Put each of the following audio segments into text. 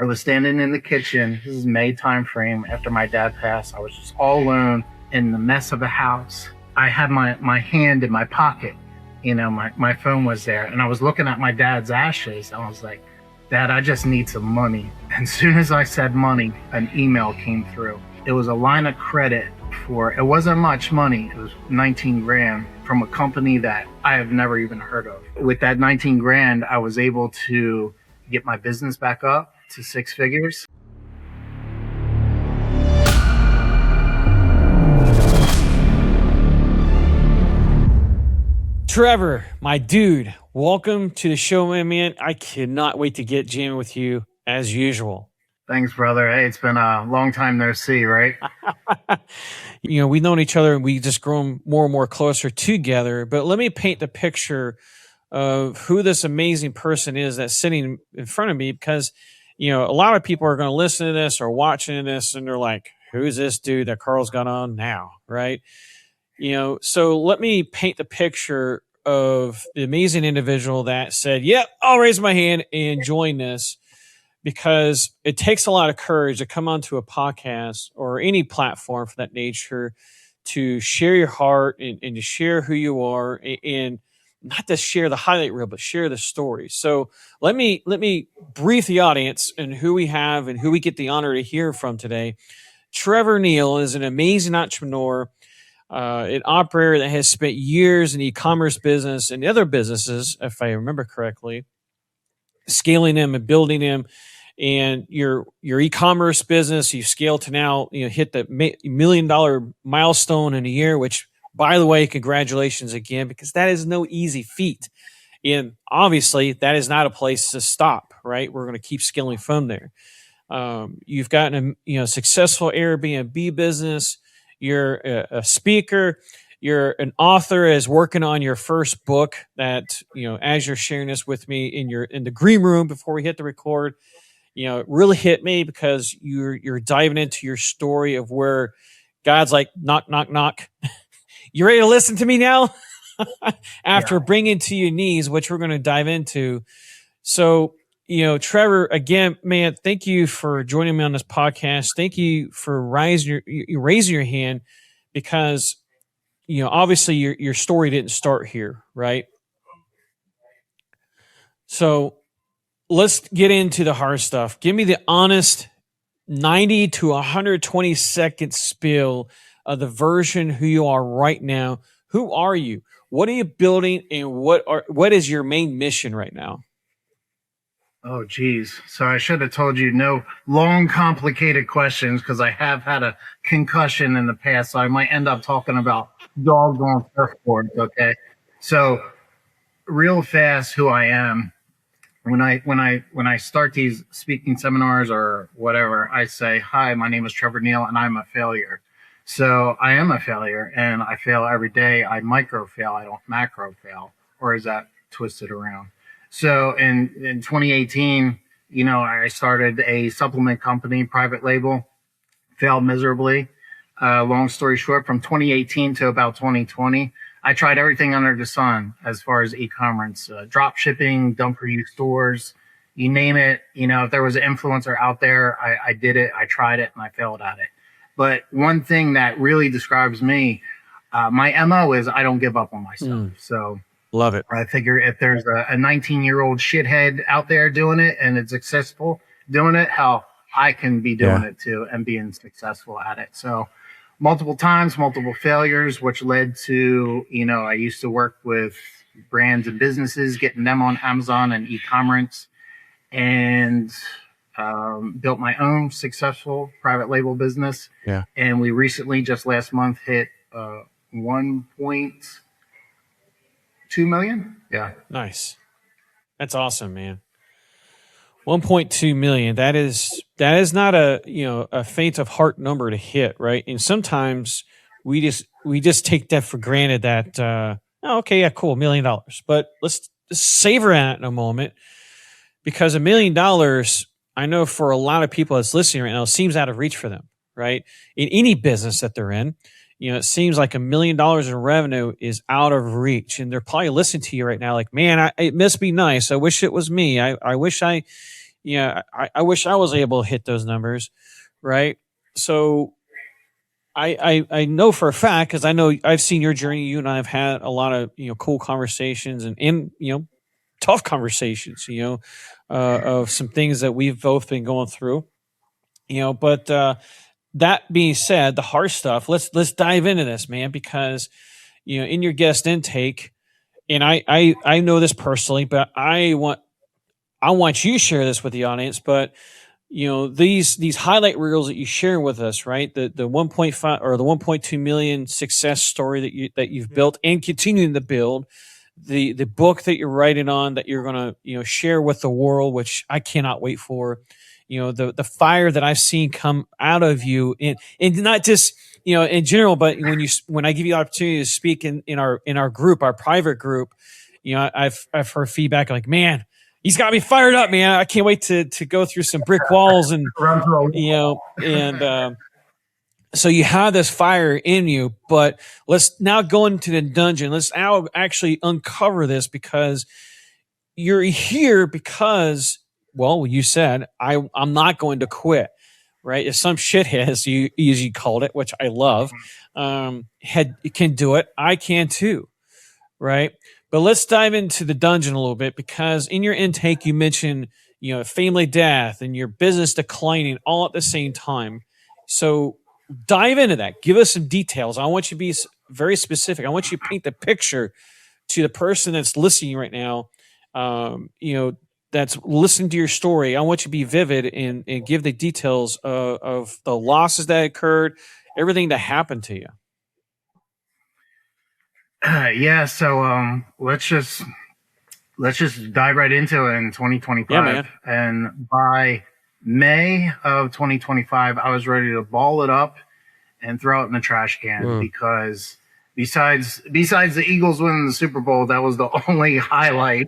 I was standing in the kitchen. This is May time frame after my dad passed. I was just all alone in the mess of a house. I had my hand in my pocket. My phone was there, and I was looking at my dad's ashes. I was like, Dad, I just need some money. And as soon as I said money, an email came through. It was a line of credit it wasn't much money. It was 19 grand from a company that I have never even heard of. With that 19 grand, I was able to get my business back up to 6 figures. Trevor, my dude, welcome to the show, my man. I cannot wait to get jamming with you as usual. Thanks, brother. Hey, it's been a long time no see, right? We've known each other and we just grown more and more closer together. But let me paint the picture of who this amazing person is that's sitting in front of me, because, a lot of people are going to listen to this or watching this and they're like, who's this dude that Karl's got on now, right? So let me paint the picture of the amazing individual that said, yep, I'll raise my hand and join this, because it takes a lot of courage to come onto a podcast or any platform for that nature to share your heart and to share who you are, and not to share the highlight reel, but share the story. So let me brief the audience and who we have and who we get the honor to hear from today. Trevor Neill is an amazing entrepreneur, an operator that has spent years in e-commerce business and other businesses, if I remember correctly, scaling them and building them. And your e-commerce business, you scale to now, hit the $1 million milestone in a year, which, by the way, congratulations again, because that is no easy feat. And obviously that is not a place to stop, right? We're going to keep scaling from there. You've gotten a successful Airbnb business. You're a speaker. You're an author, is working on your first book that, as you're sharing this with me in the green room before we hit the record, it really hit me, because you're diving into your story of where God's like, knock, knock, knock. You ready to listen to me now? After bringing to your knees, which we're going to dive into. So, Trevor, again, man, thank you for joining me on this podcast. Thank you for raising your hand, because, obviously your story didn't start here, right? So let's get into the hard stuff. Give me the honest 90 to 120 second spiel of the version who you are right now. Who are you? What are you building? And what is your main mission right now? Oh, geez. So I should have told you no long, complicated questions, because I have had a concussion in the past. So I might end up talking about dogs on surfboards. Okay. So real fast, who I am. When I start these speaking seminars or whatever, I say, hi, my name is Trevor Neill and I'm a failure. So I am a failure and I fail every day. I micro fail. I don't macro fail. Or is that twisted around? So in 2018, I started a supplement company, private label, failed miserably. Long story short, from 2018 to about 2020, I tried everything under the sun as far as e-commerce, drop shipping, done for you stores, you name it. If there was an influencer out there, I did it, I tried it, and I failed at it. But one thing that really describes me, my MO is I don't give up on myself. So love it. I figure if there's a 19-year-old shithead out there doing it and it's successful doing it, how I can be doing it too and being successful at it. So multiple times, multiple failures, which led to, I used to work with brands and businesses, getting them on Amazon and e-commerce, and built my own successful private label business. Yeah. And we recently, just last month, hit 1.2 million. Yeah. Nice. That's awesome, man. 1.2 million. That is not a faint of heart number to hit, right? And sometimes we just take that for granted that okay, yeah, cool, $1 million. But let's savor that in a moment, because $1 million, I know for a lot of people that's listening right now, seems out of reach for them, right? In any business that they're in, it seems like $1 million in revenue is out of reach, and they're probably listening to you right now like, man, it must be nice. I wish it was me. I wish I I wish I was able to hit those numbers, right? So I know for a fact, because I know I've seen your journey. You and I have had a lot of cool conversations and tough conversations. Of some things that we've both been going through. But that being said, the hard stuff. Let's dive into this, man, because in your guest intake, and I know this personally, but I want you to share this with the audience, but these highlight reels that you share with us, right? The 1.5 or the 1.2 million success story that you've built and continuing to build, the book that you're writing on that you're going to share with the world, which I cannot wait for. The fire that I've seen come out of you, and not just in general, but when I give you the opportunity to speak in our group, our private group, I've heard feedback like, man, he's got me fired up, man. I can't wait to go through some brick walls and so you have this fire in you. But let's now go into the dungeon. Let's now actually uncover this, because you're here because, well, you said I'm not going to quit, right? If some shithead, as you called it, which I love, can do it, I can too, right? But let's dive into the dungeon a little bit, because in your intake you mentioned family death and your business declining all at the same time. So dive into that. Give us some details. I want you to be very specific. I want you to paint the picture to the person that's listening right now. That's listening to your story. I want you to be vivid and give the details of the losses that occurred, everything that happened to you. Yeah, so let's just dive right into it in 2025. Yeah, man. And by May of 2025, I was ready to ball it up and throw it in the trash can, because besides the Eagles winning the Super Bowl, that was the only highlight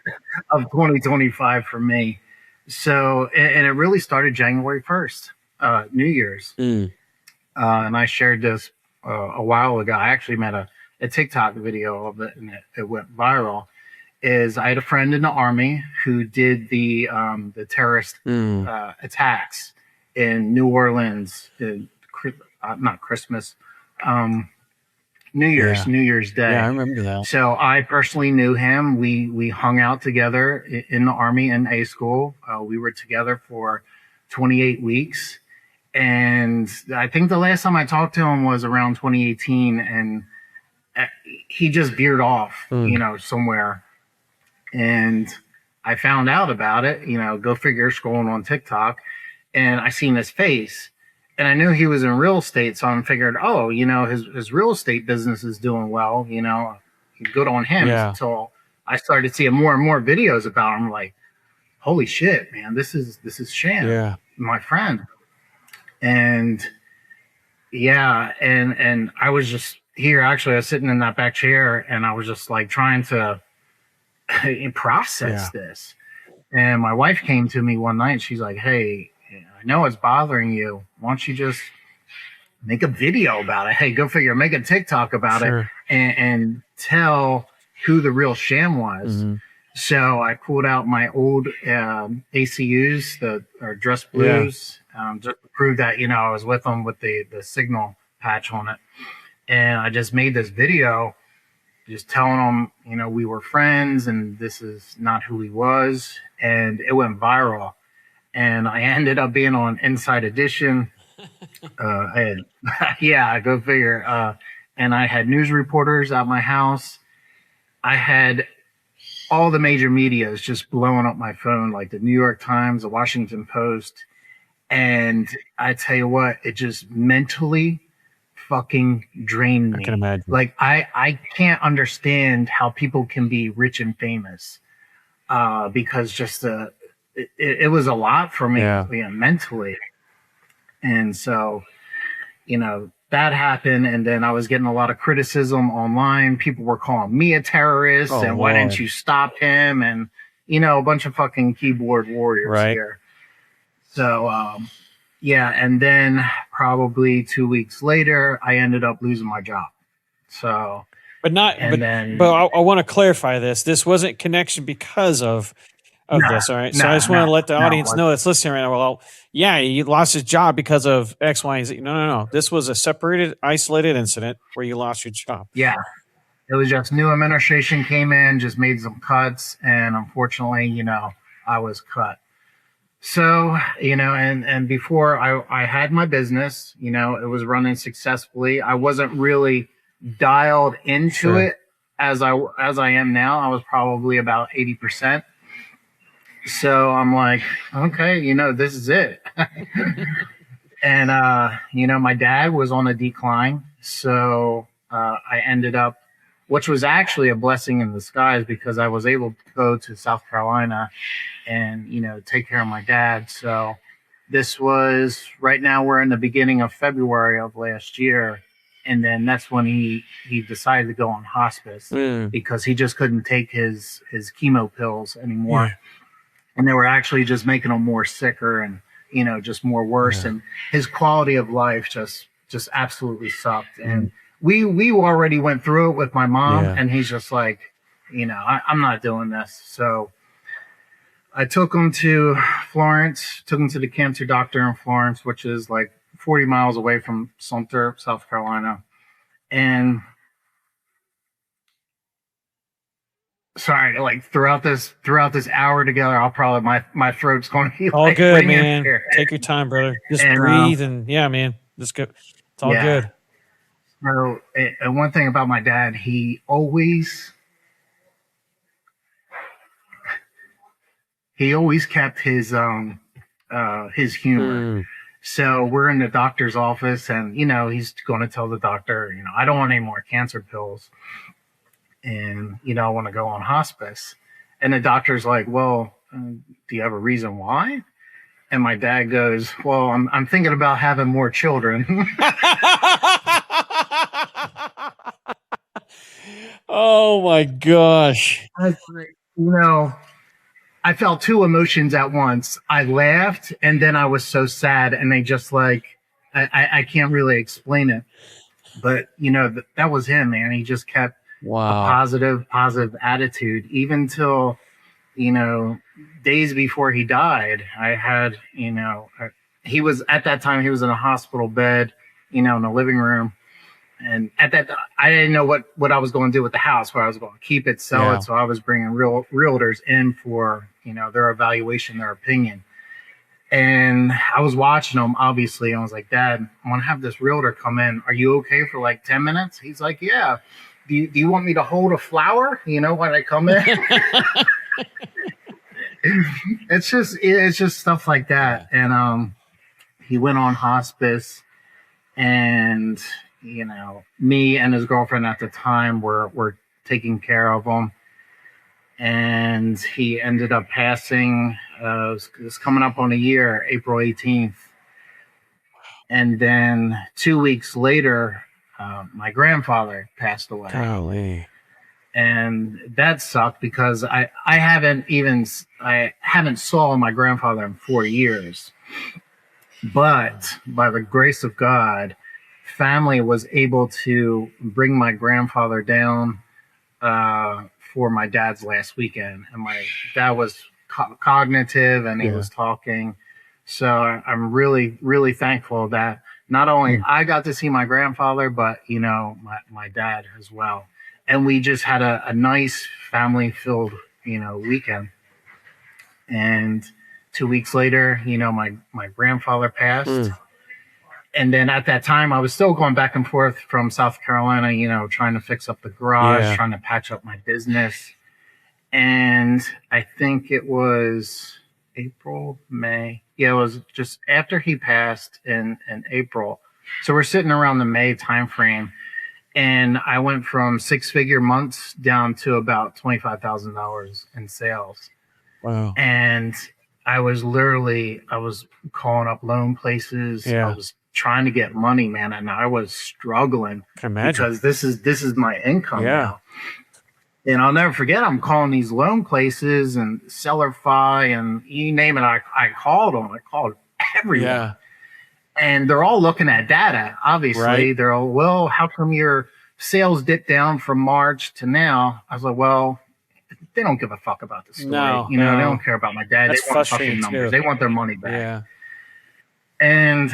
of 2025 for me. So, and it really started January 1st, New Year's. And I shared this a while ago. I actually made a TikTok video of it, and it went viral. Is I had a friend in the Army who did the terrorist attacks in New Orleans, not Christmas, New Year's Day. Yeah, I remember that. So I personally knew him. We hung out together in the Army in A school. We were together for 28 weeks. And I think the last time I talked to him was around 2018, and he just veered off, somewhere. And I found out about it, go figure, scrolling on TikTok, and I seen his face, and I knew he was in real estate. So I figured, his real estate business is doing well, good on him. Yeah. Until I started seeing more and more videos about him, like, holy shit, man, this is Shan, my friend. And yeah, and I was just here, actually, I was sitting in that back chair, and I was just like trying to process this. And my wife came to me one night, and she's like, hey, I know it's bothering you. Why don't you just make a video about it? Hey, go figure, make a TikTok about it and tell who the real Shan was. So I pulled out my old ACUs, or dress blues, just to prove that, I was with them with the signal patch on it. And I just made this video just telling them, we were friends and this is not who he was. And it went viral. And I ended up being on Inside Edition. Go figure. And I had news reporters at my house. I had all the major medias just blowing up my phone, like the New York Times, the Washington Post. And I tell you what, it just mentally fucking drained me. I can imagine. Like, I can't understand how people can be rich and famous, because just it was a lot for me mentally. And so, that happened. And then I was getting a lot of criticism online. People were calling me a terrorist, and why didn't you stop him? And, a bunch of fucking keyboard warriors here. So, and then probably 2 weeks later, I ended up losing my job. So, but I want to clarify this. This wasn't connection because of of this. All right. So I no, just want to let the no, audience know that's listening right now. Well, yeah, he lost his job because of X, Y, and Z. No. This was a separated, isolated incident where you lost your job. Yeah. It was just new administration came in, just made some cuts, and unfortunately, I was cut. So, and before I had my business, it was running successfully. I wasn't really dialed into it as I am now. I was probably about 80%. So I'm like, okay, this is it. And my dad was on a decline. So I ended up, which was actually a blessing in disguise, because I was able to go to South Carolina and take care of my dad. So this was, right now we're in the beginning of February of last year, and then that's when he decided to go on hospice because he just couldn't take his chemo pills anymore. And they were actually just making him more sicker and just more worse, and his quality of life just absolutely sucked. And we already went through it with my mom, and he's just like, I'm not doing this. So I took him to Florence, took him to the cancer doctor in Florence, which is like 40 miles away from Sumter, South Carolina. And sorry, like throughout this hour together, I'll probably, my throat's going to be all like good, man. Take your time, brother. Just breathe and yeah, man. Just go. It's all good. So, and one thing about my dad, he always kept his humor. So we're in the doctor's office, and he's going to tell the doctor, I don't want any more cancer pills, and I want to go on hospice. And the doctor's like, well, do you have a reason why? And my dad goes, well, I'm thinking about having more children. Oh my gosh. I felt two emotions at once. I laughed, and then I was so sad, and they just like, I can't really explain it. But, that was him, man. He just kept a positive attitude, even till, days before he died. I had, he was, at that time, he was in a hospital bed, in the living room. And at that, I didn't know what I was going to do with the house, where I was going to keep it, sell it. So I was bringing realtors in for, their evaluation, their opinion. And I was watching them, obviously. I was like, Dad, I want to have this realtor come in. Are you okay for like 10 minutes? He's like, yeah. Do you want me to hold a flower, when I come in? It's just stuff like that. And he went on hospice, and me and his girlfriend at the time were taking care of him, and he ended up passing. It's coming up on a year, April 18th, and then 2 weeks later, my grandfather passed away. Golly. And that sucked, because I haven't saw my grandfather in 4 years, but by the grace of God, family was able to bring my grandfather down for my dad's last weekend, and my dad was cognitive, and he was talking. So I'm really, really thankful that not only I got to see my grandfather, but my dad as well. And we just had a nice family filled weekend. And 2 weeks later, my grandfather passed. And then at that time, I was still going back and forth from South Carolina, trying to fix up the garage, trying to patch up my business. And I think it was April, May. Yeah, it was just after he passed in April. So we're sitting around the May timeframe. And I went from 6-figure months down to about $25,000 in sales. Wow. And I was calling up loan places. I was trying to get money, man, and I was struggling because this is my income now. And I'll never forget, I'm calling these loan places and SellerFi and you name it. I called them. I called everyone. And they're all looking at data, obviously. They're all, well, how come your sales dipped down from March to now? I was like, well, they don't give a fuck about the story. No, They don't care about my dad. That's they want frustrating fucking numbers. too. They want their money back. Yeah. And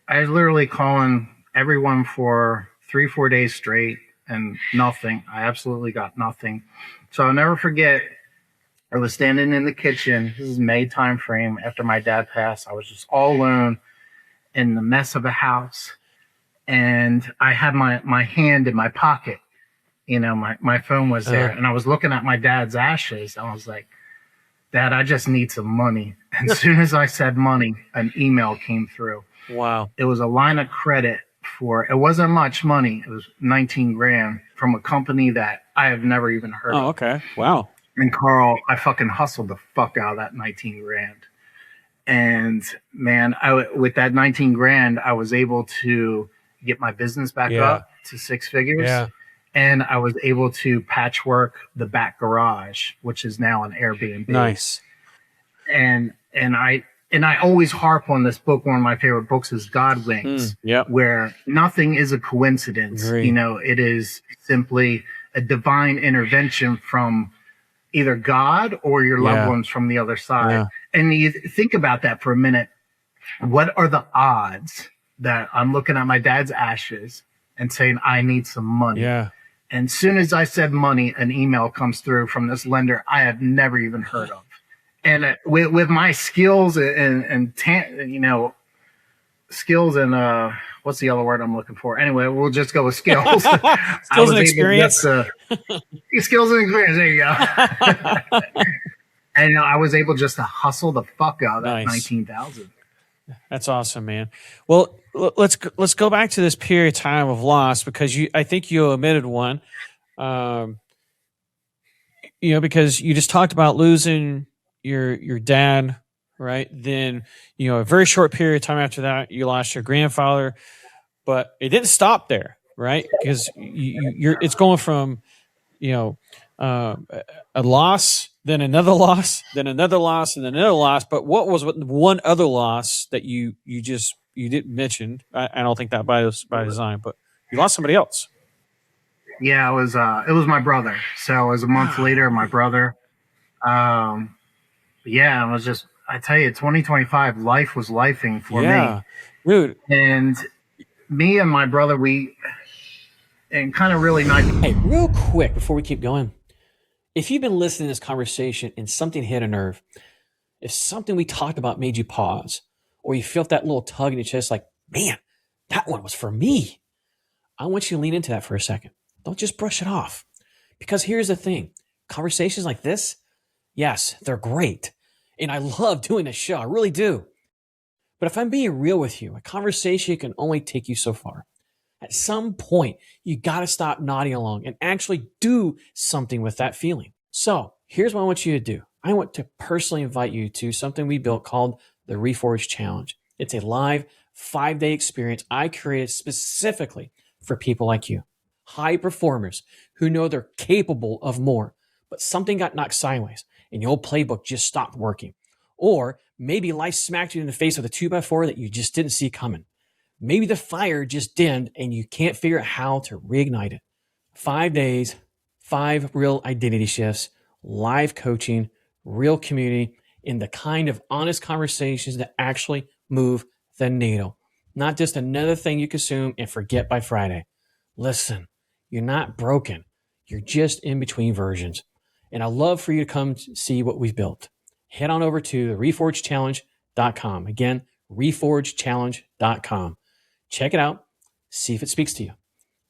I was literally calling everyone for 3-4 days straight and nothing. I absolutely got nothing. So I'll never forget, I was standing in the kitchen. This is May time frame after my dad passed. I was just all alone in the mess of a house. And I had my hand in my pocket. My phone was there. And I was looking at my dad's ashes. I was like, Dad, I just need some money. And as soon as I said money, an email came through. Wow. It was a line of credit it wasn't much money. It was 19 grand from a company that I have never even heard of. Oh, okay. Wow. And Karl, I fucking hustled the fuck out of that 19 grand. And man, with that 19 grand, I was able to get my business back up to 6 figures. Yeah. And I was able to patchwork the back garage, which is now an Airbnb. Nice. And I always harp on this book. One of my favorite books is God Wings, where nothing is a coincidence. Agreed. It is simply a divine intervention from either God or your loved ones from the other side. Yeah. And you think about that for a minute. What are the odds that I'm looking at my dad's ashes and saying, I need some money? Yeah. And as soon as I said money, an email comes through from this lender I have never even heard of. And with my skills and skills and what's the other word I'm looking for? Anyway, we'll just go with skills. Skills and experience. Skills and experience. There you go. And I was able just to hustle the fuck out of that 19,000. That's awesome, man. Well, let's go back to this period of time of loss, because I think you omitted one. Because you just talked about losing your dad, right? Then, a very short period of time after that, you lost your grandfather, but it didn't stop there, right? Because it's going from, a loss, then another loss, then another loss, and then another loss. But what was one other loss that you didn't mention? I don't think that by design, but you lost somebody else. Yeah, it was my brother. So it was a month later, my brother. It was just, I tell you, 2025, life was lifing for me. Dude. And me and my brother, and kind of really nice. Hey, real quick before we keep going, if you've been listening to this conversation and something hit a nerve, if something we talked about made you pause, or you felt that little tug in your chest like, man, that one was for me, I want you to lean into that for a second. Don't just brush it off. Because here's the thing. Conversations like this, yes, they're great. And I love doing this show. I really do. But if I'm being real with you, a conversation can only take you so far. At some point, you got to stop nodding along and actually do something with that feeling. So here's what I want you to do. I want to personally invite you to something we built called the Reforged Challenge. It's a live 5-day experience I created specifically for people like you. High performers who know they're capable of more, but something got knocked sideways and your old playbook just stopped working. Or maybe life smacked you in the face with a 2x4 that you just didn't see coming. Maybe the fire just dimmed and you can't figure out how to reignite it. 5 days, 5 real identity shifts, live coaching, real community, and the kind of honest conversations that actually move the needle. Not just another thing you consume and forget by Friday. Listen, you're not broken. You're just in between versions. And I'd love for you to come see what we've built. Head on over to reforgedchallenge.com. Again, reforgedchallenge.com. Check it out. See if it speaks to you.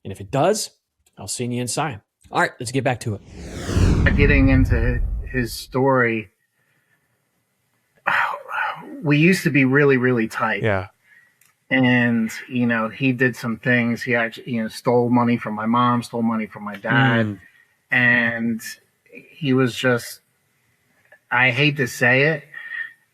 And if it does, I'll see you inside. All right, let's get back to it. Getting into his story, we used to be really, really tight. Yeah. And, he did some things. He actually, stole money from my mom, stole money from my dad. And he was just, I hate to say it,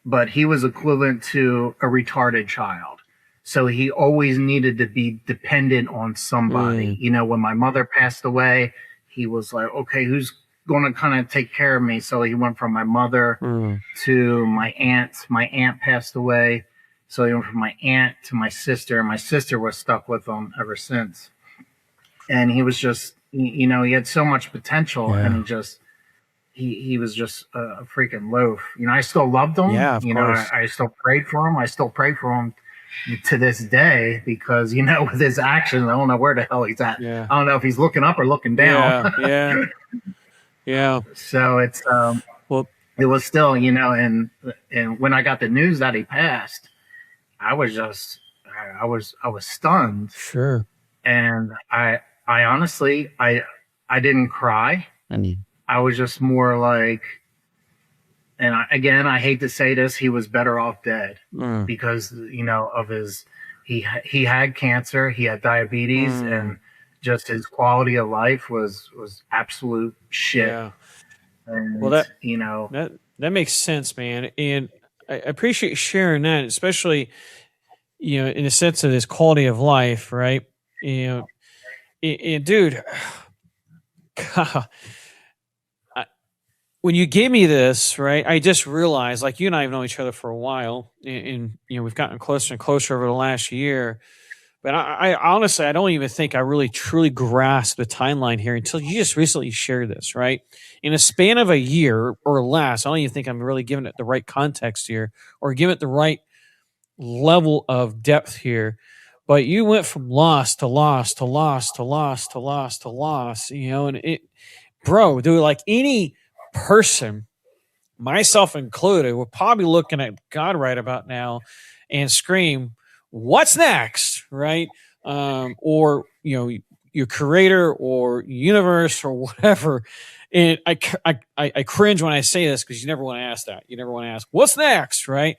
but he was equivalent to a retarded child. So he always needed to be dependent on somebody. When my mother passed away, he was like, okay, who's going to kind of take care of me? So he went from my mother to my aunt. My aunt passed away. So he went from my aunt to my sister. My sister was stuck with him ever since. And he was just, he had so much potential. And he just, he was just a freaking loaf. You know, I still loved him. Yeah, of You know, course. I still prayed for him. I still pray for him to this day because, you know, with his actions, I don't know where the hell he's at. Yeah. I don't know if he's looking up or looking down. Yeah. So it's Well, it was still, you know, and when I got the news that he passed, I was just I was stunned, sure. and I honestly I didn't cry. I was just more like, and again, I hate to say this, he was better off dead because, you know, of his he had cancer, he had diabetes, and just his quality of life was absolute shit. Yeah. And, Well, that you know, that makes sense, man, and I appreciate sharing that, especially, you know, in the sense of this quality of life, right? You know, and dude, God, when you gave me this, right, I just realized, like, you and I have known each other for a while, and you know, we've gotten closer and closer over the last year. But I honestly, I don't even think I really truly grasped the timeline here until you just recently shared this, right? In a span of a year or less, I don't even think I'm really giving it the right context here or giving it the right level of depth here. But you went from loss to loss to loss to loss to loss to loss, you know, and it, bro, dude, like any person, myself included, we're probably looking at God right about now and scream, what's next, right? Or, you know, your creator or universe or whatever. And I cringe when I say this because you never want to ask that. You never want to ask, what's next, right?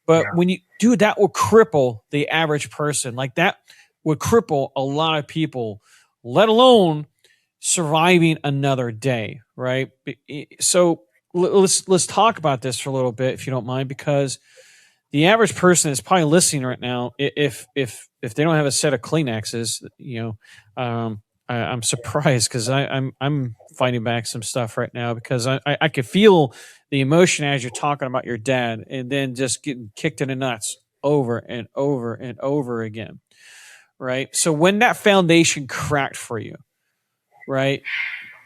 But when you do, that will cripple the average person. Like that would cripple a lot of people, let alone surviving another day, right? So let's talk about this for a little bit, if you don't mind, because the average person is probably listening right now. If they don't have a set of Kleenexes, you know, I'm surprised because I'm fighting back some stuff right now because I could feel the emotion as you're talking about your dad, and then just getting kicked in the nuts over and over and over again, right? So when that foundation cracked for you, right,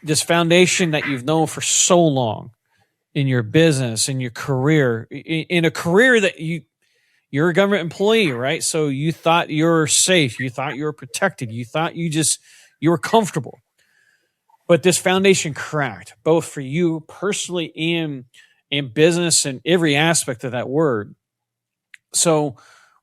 this foundation that you've known for so long in your business, in your career, in a career that you're a government employee, right? So you thought you're safe, you thought you were protected, you thought you were comfortable. But this foundation cracked, both for you personally and in business and every aspect of that word. So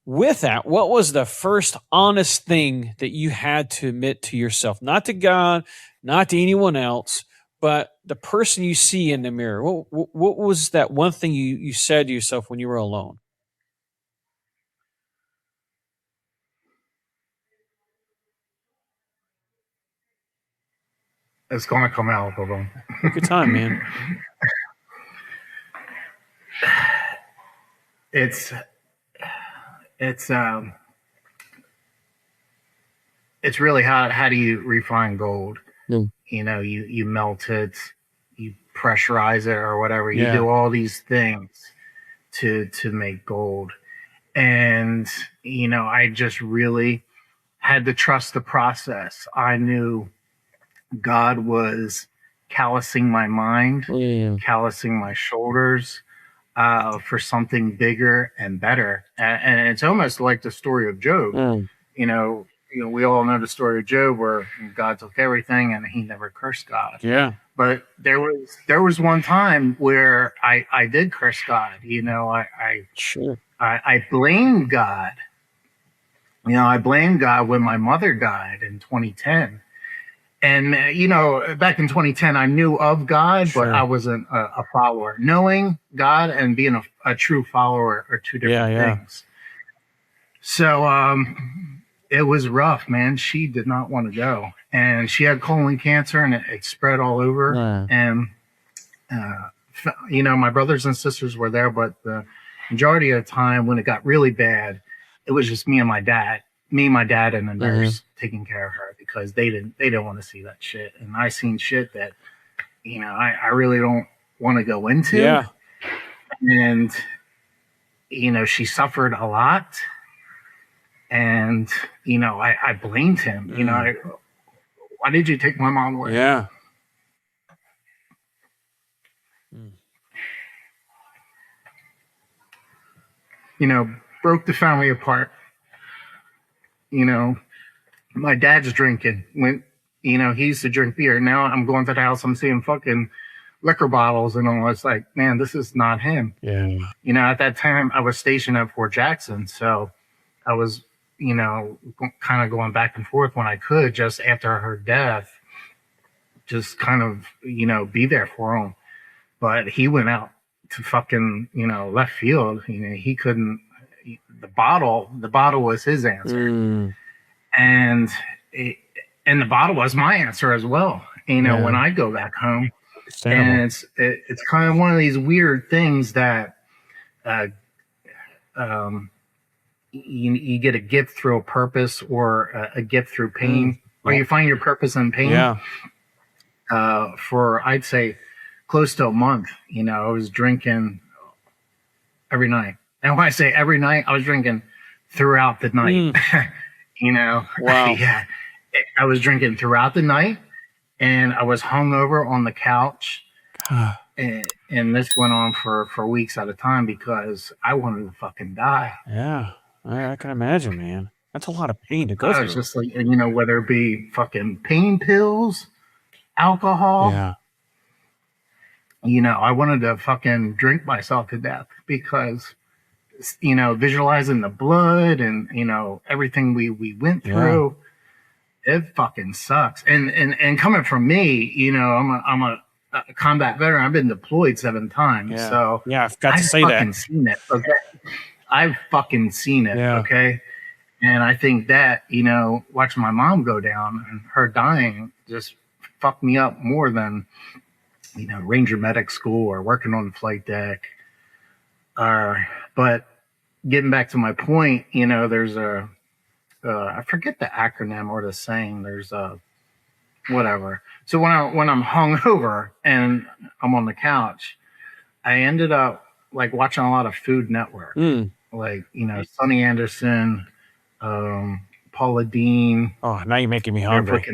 with that, what was the first honest thing that you had to admit to yourself? Not to God, not to anyone else, but the person you see in the mirror. What was that one thing you said to yourself when you were alone? it's going to come out. Hold on. Take your time, man. It's really how do you refine gold? You know, you melt it, you pressurize it or whatever. You do all these things to make gold. And, you know, I just really had to trust the process. I knew God was callousing my mind, callousing my shoulders for something bigger and better. And it's almost like the story of Job. You know, we all know the story of Job where God took everything and he never cursed God. Yeah. But there was one time where I did curse God. You know, I blamed God. You know, I blamed God when my mother died in 2010. And, you know, back in 2010, I knew of God, but I wasn't a follower. Knowing God and being a true follower are two different things. So it was rough, man. She did not want to go. And she had colon cancer, and it spread all over. And, you know, my brothers and sisters were there, but the majority of the time when it got really bad, it was just me, my dad, and the nurse taking care of her because they didn't want to see that shit. And I seen shit that, you know, I really don't want to go into. Yeah. And, you know, she suffered a lot. And, you know, I blamed him. You know, why did you take my mom away? Yeah. broke the family apart. My dad's drinking. He used to drink beer. Now I'm going to the house, I'm seeing fucking liquor bottles and all. It's like, man, this is not him. Yeah. At that time I was stationed at Fort Jackson. So I was, kind of going back and forth when I could, just after her death, just kind of, be there for him. But he went out to fucking, left field. He couldn't, the bottle was his answer. And the bottle was my answer as well. When I go back home, and it's kind of one of these weird things that, you get a gift through a purpose, or a gift through pain, or you find your purpose in pain. Yeah. For I'd say close to a month, I was drinking every night. And when I say every night, I was drinking throughout the night. Wow. Yeah, I was drinking throughout the night, and I was hungover on the couch. And this went on for weeks at a time because I wanted to fucking die. Yeah. I can imagine, man. That's a lot of pain to go I through. was just like, whether it be fucking pain pills, alcohol. Yeah. I wanted to fucking drink myself to death because, visualizing the blood and, everything we went through, it fucking sucks. And coming from me, I'm a combat veteran. I've been deployed 7 times. Yeah. So yeah, I've got to say I've that. fucking seen it. Okay. I've fucking seen it. Yeah. Okay. And I think that, watching my mom go down and her dying just fucked me up more than, Ranger Medic School or working on the flight deck. But getting back to my point, there's I forget the acronym or the saying. There's whatever. So when I'm hungover and I'm on the couch, I ended up like watching a lot of Food Network, like Sonny Anderson, Paula Dean. Oh, now you're making me hungry.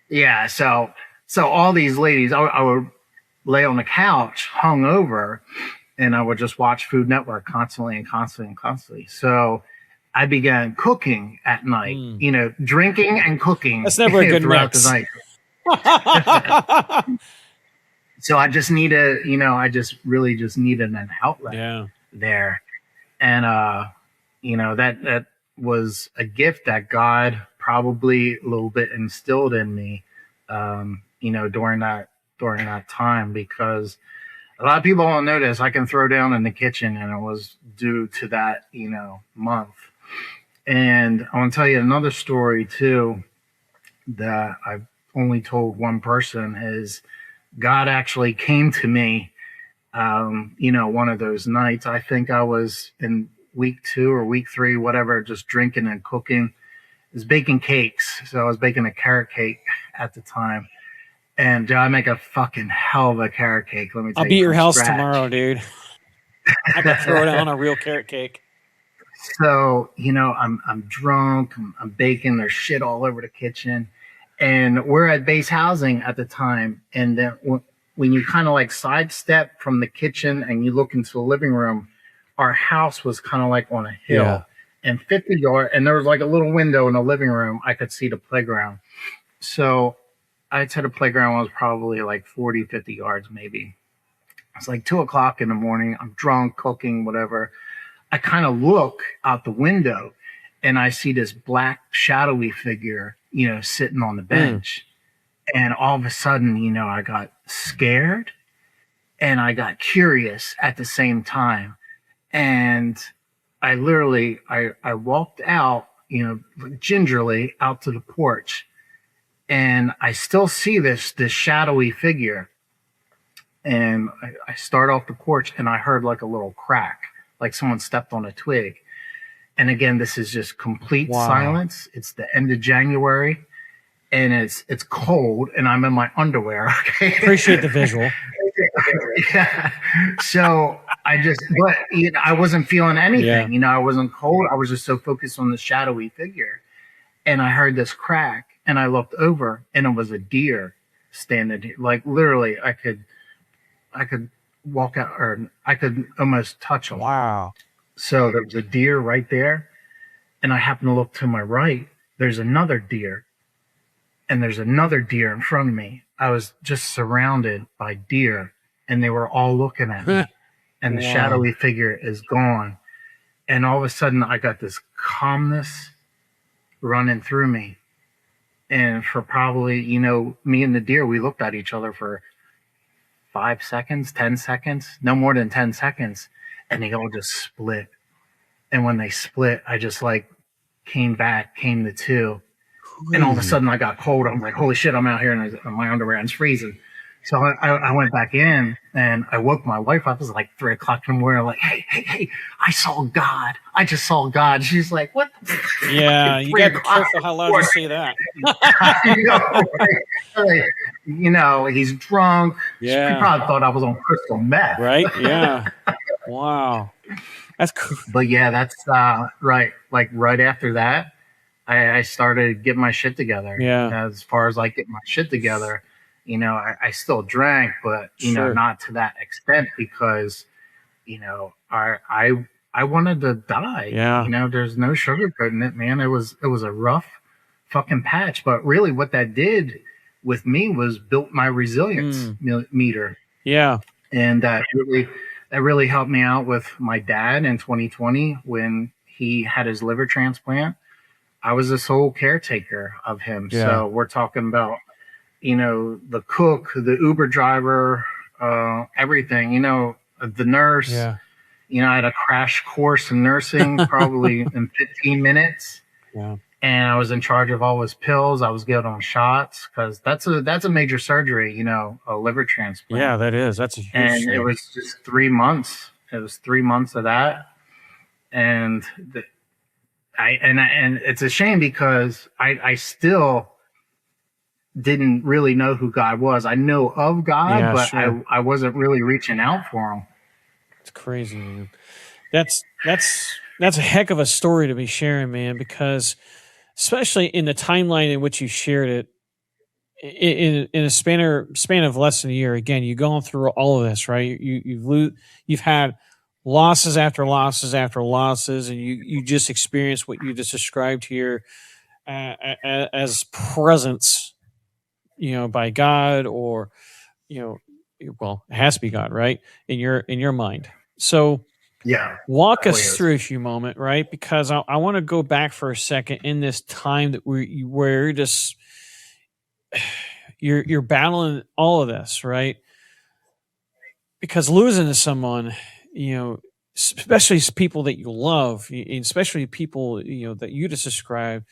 Yeah, so all these ladies, I would lay on the couch hungover, and I would just watch Food Network constantly. So I began cooking at night, drinking and cooking. That's never a good throughout mix. the night. So I just needed, I just really just needed an outlet there. And, that was a gift that God probably a little bit instilled in me, during that time, because a lot of people don't notice I can throw down in the kitchen, and it was due to that, month. And I want to tell you another story too, that I've only told one person, is God actually came to me, one of those nights. I think I was in week 2 or week 3, whatever, just drinking and cooking. I was baking cakes. So I was baking a carrot cake at the time. And I make a fucking hell of a carrot cake. Let me tell you. I'll be at your house scratch. Tomorrow, dude. I can throw down a real carrot cake. So, I'm drunk, I'm baking, there's shit all over the kitchen. And we're at base housing at the time. And then when you kind of like sidestep from the kitchen and you look into the living room, our house was kind of like on a hill. Yeah. And 50 yards, and there was like a little window in the living room. I could see the playground. So I'd say the playground was probably like 40, 50 yards maybe. It's like 2 o'clock in the morning. I'm drunk, cooking, whatever. I kind of look out the window and I see this black shadowy figure, sitting on the bench. And all of a sudden, I got scared and I got curious at the same time. And I literally, I walked out, gingerly out to the porch, and I still see this shadowy figure. And I start off the porch and I heard like a little crack, like someone stepped on a twig. And again, this is just complete silence. It's the end of January and it's cold and I'm in my underwear. Okay. Appreciate the visual. Yeah. So I wasn't feeling anything, I wasn't cold. I was just so focused on the shadowy figure. And I heard this crack and I looked over and it was a deer standing here. Like literally I could walk out, or I could almost touch him. Wow. So there was a deer right there, and I happened to look to my right. There's another deer, and there's another deer in front of me. I was just surrounded by deer, and they were all looking at me. And the shadowy figure is gone. And all of a sudden, I got this calmness running through me. And for probably, me and the deer, we looked at each other for 5 seconds, 10 seconds, no more than 10 seconds. And they all just split. And when they split, I just came to two. And all of a sudden I got cold. I'm like, holy shit, I'm out here in my underwear and it's freezing. So I went back in and I woke my wife up. It was like 3 o'clock in the morning. I'm like, hey, I saw God. I just saw God. She's like, what? Yeah, you got to be careful how loud you say that. He's drunk. Yeah. She probably thought I was on crystal meth. Right? Yeah. Wow. That's cool. But yeah, that's right. Like right after that, I started getting my shit together. Yeah. As far as getting my shit together, I still drank, but Sure. not to that extent because, I wanted to die. Yeah. There's no sugarcoating it, man. It was a rough fucking patch, but really what that did with me was built my resilience meter. Yeah. And that really helped me out with my dad in 2020 when he had his liver transplant. I was the sole caretaker of him. Yeah. So we're talking about, the cook, the Uber driver, everything, the nurse. Yeah. I had a crash course in nursing probably in 15 minutes. Yeah. And I was in charge of all his pills. I was giving him shots because that's a major surgery, a liver transplant. Yeah, that is. That's a huge And thing. it was just 3 months. It was 3 months of that. And and it's a shame because I still didn't really know who God was. I know of God, but sure. I wasn't really reaching out for him. It's crazy, man. That's a heck of a story to be sharing, man, because especially in the timeline in which you shared it, in a span of less than a year. Again, you've gone through all of this, right? You've had losses after losses after losses, and you just experienced what you just described here as presence, by God, or well, it has to be God, right? In your mind. So Yeah. walk us through if you moment, right? Because I want to go back for a second in this time that where you're just you're battling all of this, right? Because losing someone, especially people that you love, especially people that you just described,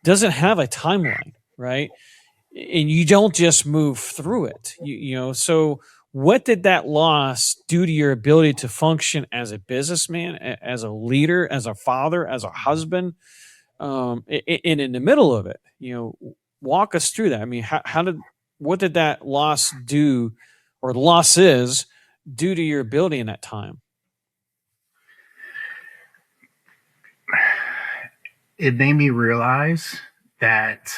doesn't have a timeline, right? And you don't just move through it. So what did that loss do to your ability to function as a businessman, as a leader, as a father, as a husband, and in the middle of it? Walk us through that. I mean, what did that loss do, or losses do to your ability in that time? It made me realize that,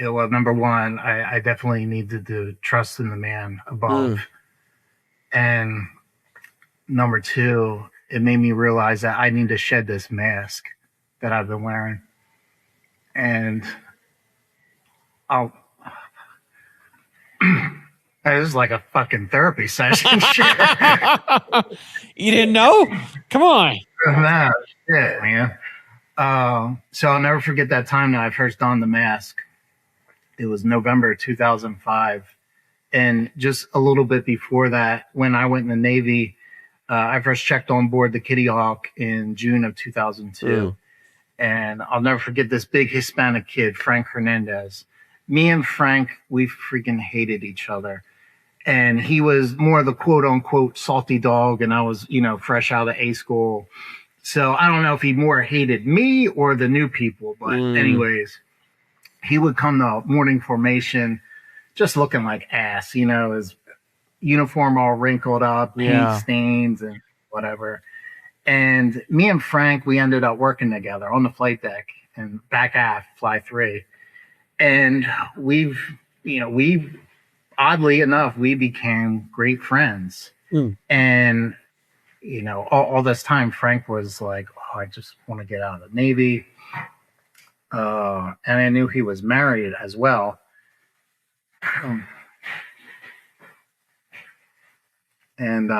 well, number one, I definitely needed to trust in the man above. And number two, it made me realize that I need to shed this mask that I've been wearing. And it was like a fucking therapy session. You didn't know? Come on. Nah, shit, man. So I'll never forget that time that I first donned the mask. It was November 2005. And just a little bit before that, when I went in the Navy, I first checked on board the Kitty Hawk in June of 2002. And I'll never forget this big Hispanic kid, Frank Hernandez. Me and Frank, we freaking hated each other. And he was more the quote unquote salty dog. And I was, fresh out of A school. So I don't know if he more hated me or the new people. But anyways, he would come to morning formation just looking like ass, his uniform all wrinkled up, paint stains and whatever. And me and Frank, we ended up working together on the flight deck and back aft, fly 3. And we've oddly enough, we became great friends. And all this time, Frank was like, oh, I just want to get out of the Navy. And I knew he was married as well. And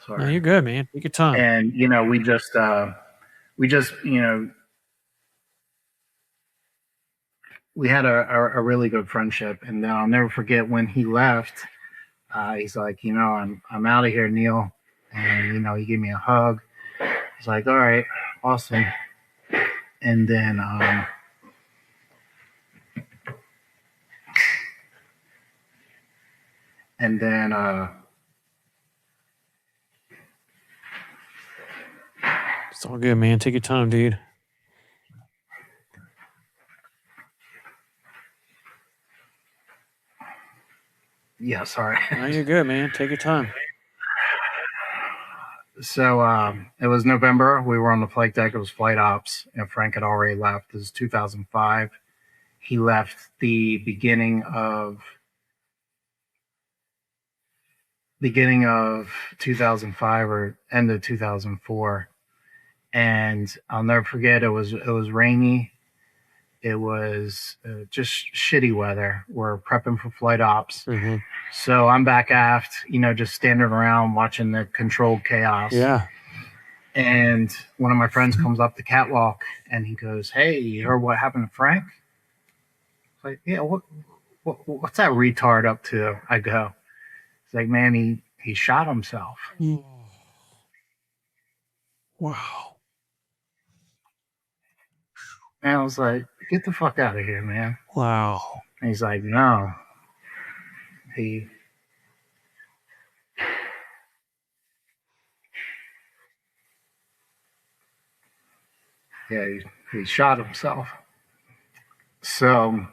sorry. No, you're good, man. Take your time. And we just we had a really good friendship. And I'll never forget when he left. He's like, I'm out of here, Neill. And he gave me a hug. He's like, all right, awesome. And then it's all good, man. Take your time, dude. Yeah, sorry. No, you're good, man. Take your time. So it was November. We were on the flight deck. It was flight ops, and Frank had already left. This is 2005. He left the beginning of 2005 or end of 2004. And I'll never forget, it was rainy. It was just shitty weather. We're prepping for flight ops. Mm-hmm. So I'm back aft, just standing around watching the controlled chaos. Yeah. And one of my friends comes up the catwalk and he goes, hey, you heard what happened to Frank? I was like, yeah, what's that retard up to? I go, he's like, man, he shot himself. Wow. And I was like, get the fuck out of here, man. Wow. And he's like, no. He shot himself. So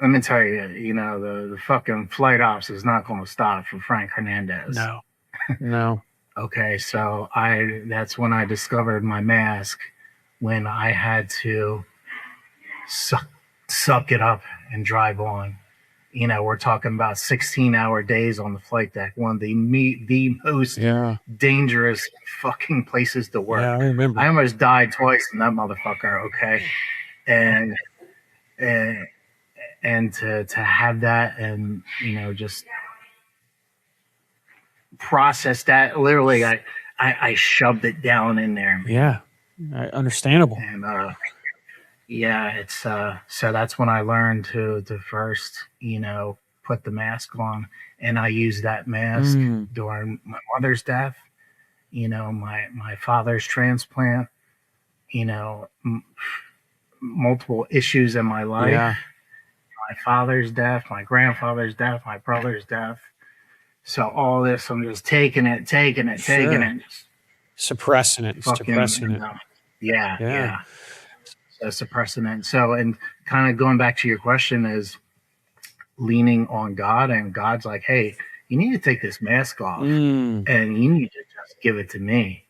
let me tell you, the fucking flight ops is not going to stop for Frank Hernandez. No. Okay, so that's when I discovered my mask, when I had to suck it up and drive on. We're talking about 16-hour days on the flight deck, one of the most dangerous fucking places to work. Yeah, I remember. I almost died twice in that motherfucker, okay? And to have that and, just process that, literally, I shoved it down in there. Yeah, understandable. And, it's so that's when I learned to first, put the mask on, and I used that mask during my mother's death, my father's transplant, multiple issues in my life, my father's death, my grandfather's death, my brother's death. So all this, I'm just taking it, suppressing it. Yeah. So suppressing it. So, and kind of going back to your question is leaning on God, and God's like, hey, you need to take this mask off and you need to just give it to me.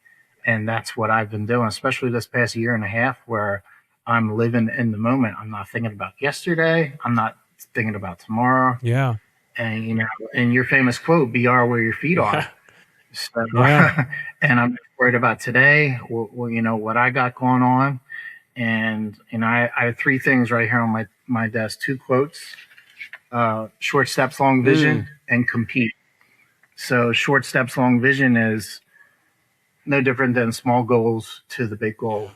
And that's what I've been doing, especially this past year and a half, where I'm living in the moment. I'm not thinking about yesterday. I'm not thinking about tomorrow. Yeah. And, and your famous quote, be where your feet are. So, and I'm worried about today, what I got going on. And I have three things right here on my desk, two quotes, short steps, long vision, and compete. So short steps, long vision is no different than small goals to the big goal.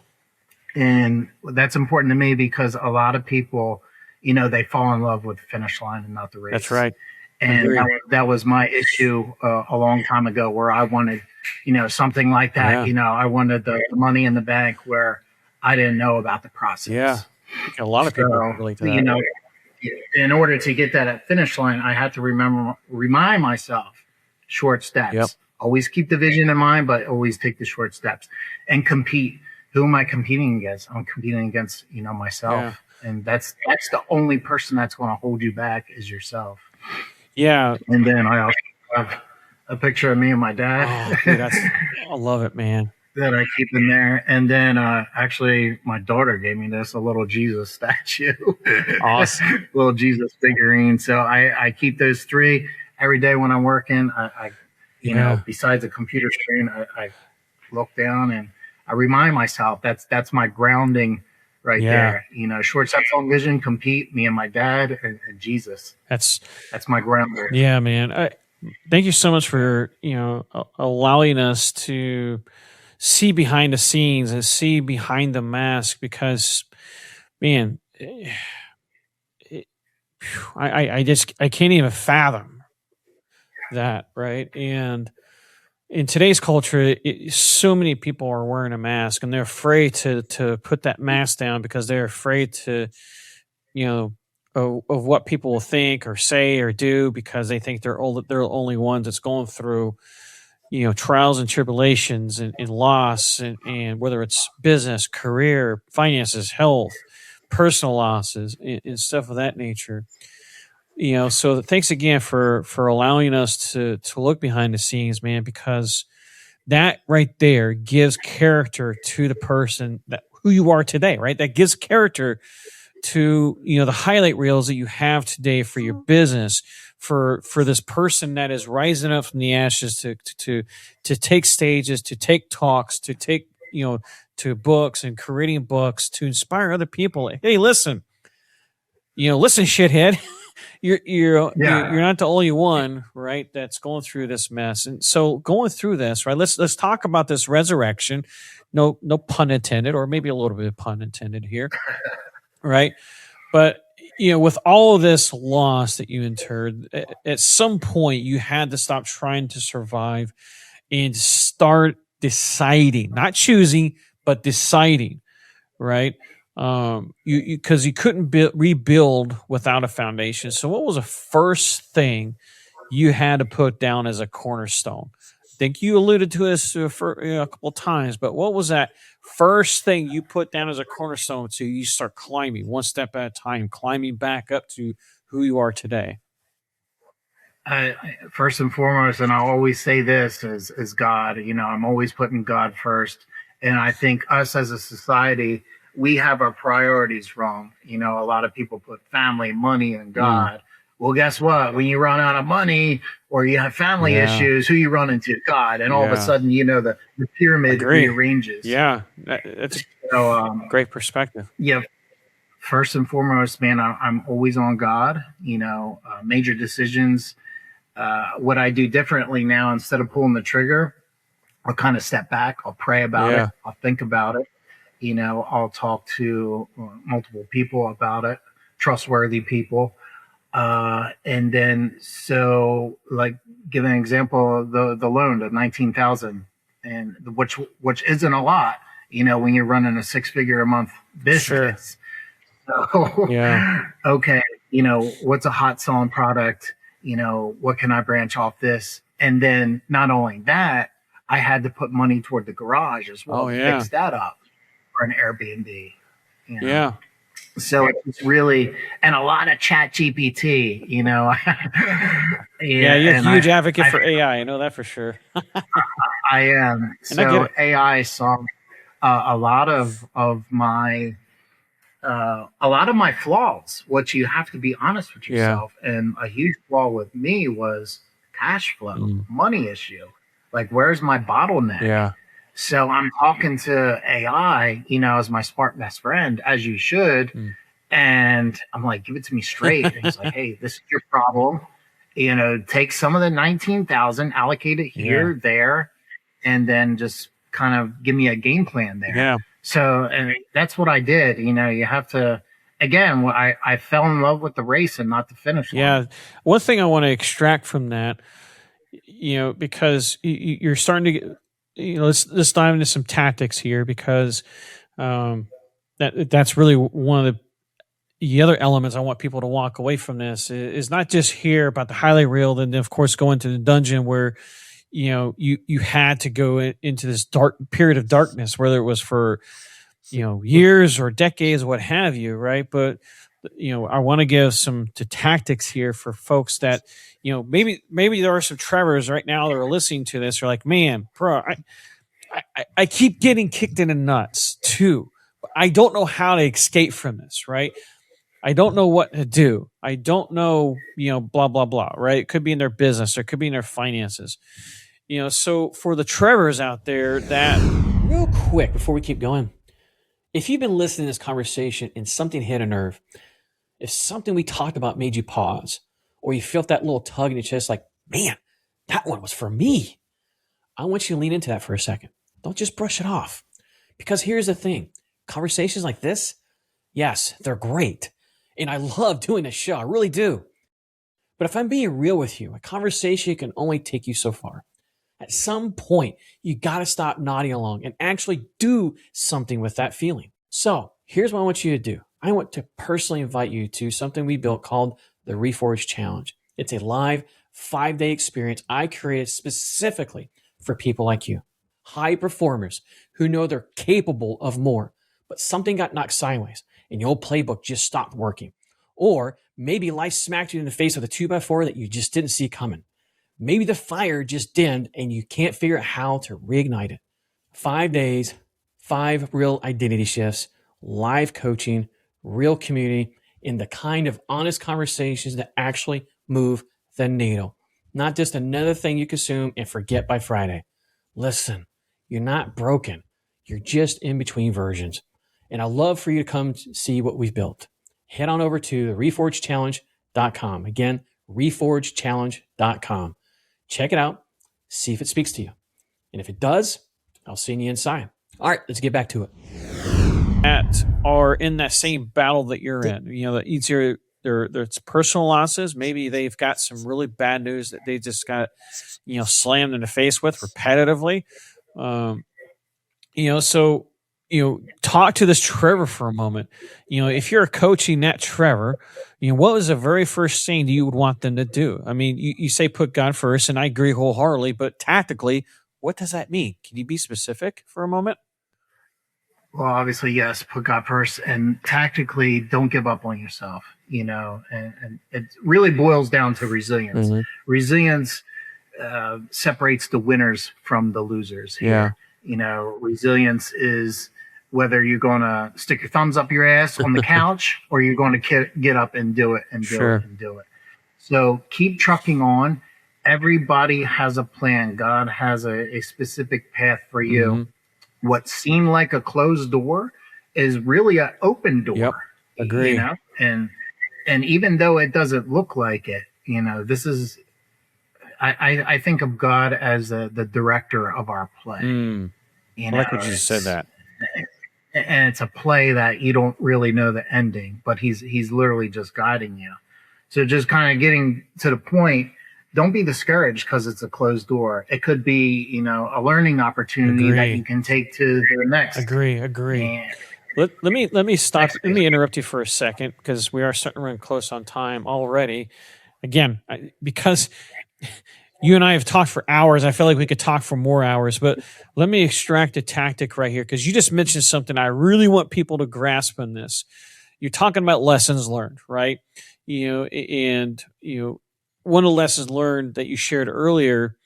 And that's important to me because a lot of people, they fall in love with the finish line and not the race. That's right. And that was my issue a long time ago, where I wanted, something like that. Yeah. I wanted the money in the bank where I didn't know about the process. Yeah. A lot of people relate to that. In order to get that at finish line, I had to remind myself short steps. Yep. Always keep the vision in mind, but always take the short steps and compete. Who am I competing against? I'm competing against, myself. Yeah. And that's the only person that's going to hold you back is yourself. Yeah. And then I also have a picture of me and my dad. Oh, dude, I love it, man. That I keep in there. And then actually my daughter gave me this, a little Jesus statue. Awesome. Little Jesus figurine. So I keep those three every day when I'm working. I besides a computer screen, I look down and I remind myself that's my grounding right there. Short sight vision, compete, me and my dad and Jesus. That's my grounder. Yeah, man. Thank you so much for allowing us to see behind the scenes and see behind the mask, because, man, I can't even fathom that, right? And in today's culture, so many people are wearing a mask, and they're afraid to put that mask down because they're afraid to, of what people will think or say or do, because they think they're the only ones that's going through, trials and tribulations and loss, and whether it's business, career, finances, health, personal losses, and stuff of that nature. So thanks again for allowing us to look behind the scenes, man, because that right there gives character to the person who you are today, right? That gives character to, the highlight reels that you have today for your business, for this person that is rising up from the ashes to take stages, to take talks, to take, to books and creating books to inspire other people. Hey, listen, shithead. You're not the only one, right, that's going through this mess. And so going through this, right, let's talk about this resurrection. No pun intended, or maybe a little bit of pun intended here. Right. But, with all of this loss that you incurred, at some point you had to stop trying to survive and start deciding, not choosing, but deciding, right? Because you couldn't rebuild without a foundation. So what was the first thing you had to put down as a cornerstone? I think you alluded to this for a couple of times, but what was that first thing you put down as a cornerstone so you start climbing one step at a time, climbing back up to who you are today? First and foremost, and I always say this, is God. I'm always putting God first. And I think us as a society, we have our priorities wrong. A lot of people put family, money, and God. Well, guess what? When you run out of money or you have family issues, who you run into? God. And all of a sudden, the pyramid rearranges. Yeah, that's great perspective. Yeah. First and foremost, man, I'm always on God. Major decisions. What I do differently now, instead of pulling the trigger, I'll kind of step back. I'll pray about it. I'll think about it. I'll talk to multiple people about it, trustworthy people. And then, so like, give an example, the loan, the 19,000, and which isn't a lot, when you're running a 6-figure a month business. Sure. So, okay. What's a hot selling product? What can I branch off this? And then not only that, I had to put money toward the garage as well to fix that up for an Airbnb. Yeah. So it's really, and a lot of chat GPT, you're a huge advocate for AI. I know that for sure. I am. And so AI solved a lot of my flaws, which you have to be honest with yourself. And a huge flaw with me was cash flow, money issue. Like, where's my bottleneck? Yeah. So I'm talking to AI, as my smart best friend, as you should. And I'm like, give it to me straight. And he's like, hey, this is your problem. Take some of the 19,000, allocate it here, there, and then just kind of give me a game plan there. Yeah. So, and that's what I did. You have to, again, I fell in love with the race and not the finish line. Yeah. One thing I want to extract from that, because you're starting to get, let's dive into some tactics here, because that's really one of the other elements I want people to walk away from this is not just hear about the highlight reel, and then of course go into the dungeon where you had to go into this dark period of darkness, whether it was for years or decades, what have you, right? But I want to give some tactics here for folks that maybe there are some Trevors right now that are listening to this. Are like, man, bro, I keep getting kicked in the nuts too. I don't know how to escape from this, right? I don't know what to do. I don't know, blah, blah, blah, right? It could be in their business, or it could be in their finances. So for the Trevors out there, that Real quick before we keep going, if you've been listening to this conversation and something hit a nerve, if something we talked about made you pause, or you felt that little tug in your chest, like, man, that one was for me, I want you to lean into that for a second. Don't just brush it off. Because here's the thing, conversations like this, yes, they're great. And I love doing this show, I really do. But if I'm being real with you, a conversation can only take you so far. At some point, you got to stop nodding along and actually do something with that feeling. So here's what I want you to do. I want to personally invite you to something we built called the Reforged Challenge. It's a live 5-day experience I created specifically for people like you. High performers who know they're capable of more, but something got knocked sideways and your old playbook just stopped working. Or maybe life smacked you in the face with a 2x4 that you just didn't see coming. Maybe the fire just dimmed and you can't figure out how to reignite it. 5 days, 5 real identity shifts, live coaching, real community, and the kind of honest conversations that actually move the needle. Not just another thing you consume and forget by Friday. Listen, you're not broken. You're just in between versions. And I'd love for you to come see what we've built. Head on over to reforgedchallenge.com. Again, reforgedchallenge.com. Check it out. See if it speaks to you. And if it does, I'll see you inside. All right, let's get back to it. that are in that same battle that you're in, that either there's personal losses, maybe they've got some really bad news that they just got, slammed in the face with repetitively. So talk to this Trevor for a moment. If you're coaching that Trevor, what was the very first thing that you would want them to do? I mean, you say put God first, and I agree wholeheartedly, but tactically, what does that mean? Can you be specific for a moment? Well, obviously, yes, put God first, and tactically, don't give up on yourself, and it really boils down to resilience. Mm-hmm. Resilience separates the winners from the losers here. Resilience is whether you're going to stick your thumbs up your ass on the couch or you're going to get up and do it and do it and do it. So keep trucking on. Everybody has a plan. God has a specific path for you. Mm-hmm. What seemed like a closed door is really an open door. Yep. Agree. And even though it doesn't look like it, this is, I think of God as the director of our play. I like what you said that. And it's a play that you don't really know the ending, but he's literally just guiding you. So just kind of getting to the point, don't be discouraged because it's a closed door. It could be, a learning opportunity that you can take to the next. Agree. And let me stop. Let me interrupt you for a second because we are starting to run close on time already. Again, because you and I have talked for hours. I feel like we could talk for more hours, but let me extract a tactic right here because you just mentioned something I really want people to grasp in this. You're talking about lessons learned, right? One of the lessons learned that you shared earlier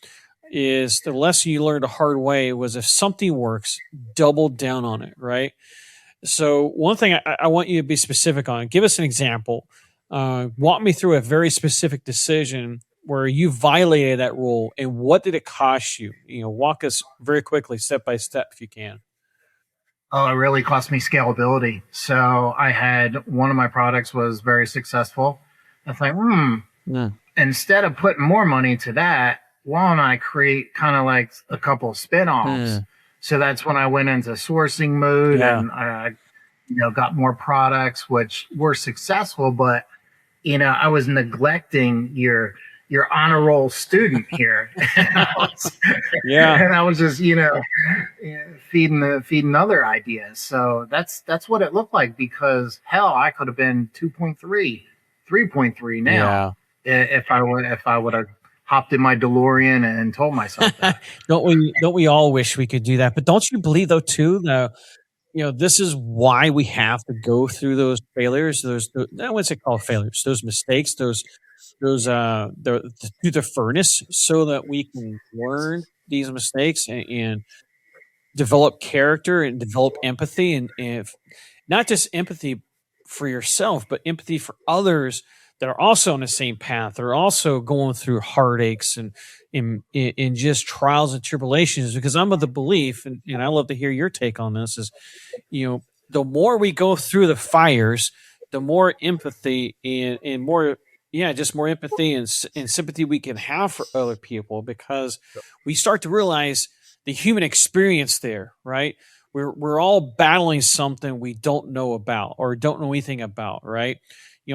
is the lesson you learned the hard way was if something works, double down on it, right? So one thing I want you to be specific on, give us an example. Walk me through a very specific decision where you violated that rule and what did it cost you? Walk us very quickly, step by step, if you can. Oh, it really cost me scalability. So I had one of my products was very successful. I thought, instead of putting more money to that, why don't I create kind of like a couple of spin-offs? So that's when I went into sourcing mode and I, got more products, which were successful, but I was neglecting your honor roll student here. And I was just, feeding other ideas. So that's what it looked like because hell, I could have been 2.3, 3.3 now if I would have hopped in my DeLorean and told myself that. Don't we all wish we could do that? But don't you believe though too, this is why we have to go through those failures, what's it called failures, those mistakes, through the furnace so that we can learn these mistakes and develop character and develop empathy and if not just empathy for yourself, but empathy for others that are also on the same path. They're also going through heartaches and in just trials and tribulations. Because I'm of the belief, and I love to hear your take on this, is, the more we go through the fires, the more empathy and more, just more empathy and sympathy we can have for other people, because we start to realize the human experience there, right? We're all battling something we don't know about or don't know anything about, right?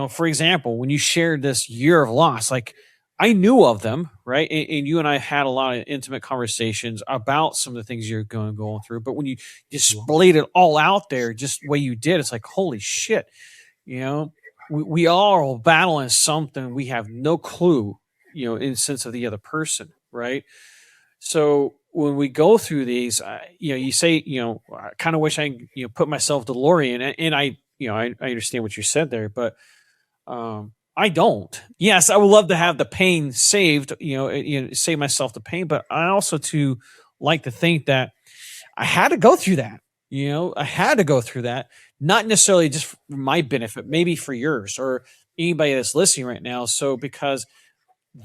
For example, when you shared this year of loss, like, I knew of them, right? And you and I had a lot of intimate conversations about some of the things you're going through. But when you just splayed it all out there, just the way you did, it's like, holy shit, we all are battling something we have no clue, in the sense of the other person, right? So when we go through these, you say, I kind of wish I, put myself DeLorean, and I understand what you said there, but I don't. Yes, I would love to have the pain saved, save myself the pain, but I also too like to think that I had to go through that. I had to go through that, not necessarily just for my benefit, maybe for yours or anybody that's listening right now. So because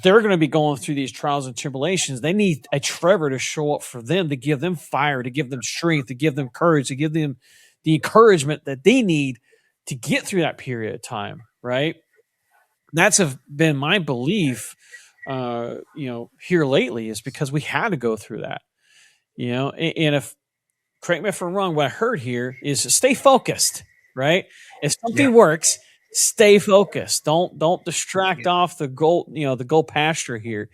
they're going to be going through these trials and tribulations, they need a Trevor to show up for them, to give them fire, to give them strength, to give them courage, to give them the encouragement that they need to get through that period of time, right? That's been my belief, here lately, is because we had to go through that, and if, correct me if I'm wrong, what I heard here is stay focused, right? If something works, stay focused. Don't distract off the goal, the goal pasture here.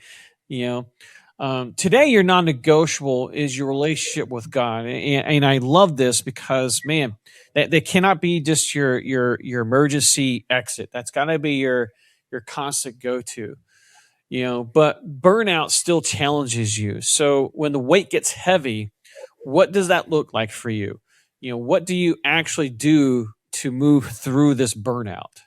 Today your non-negotiable is your relationship with God, and I love this because, man, they cannot be just your emergency exit. That's got to be your constant go-to. But burnout still challenges you. So when the weight gets heavy, what does that look like for you? What do you actually do to move through this burnout?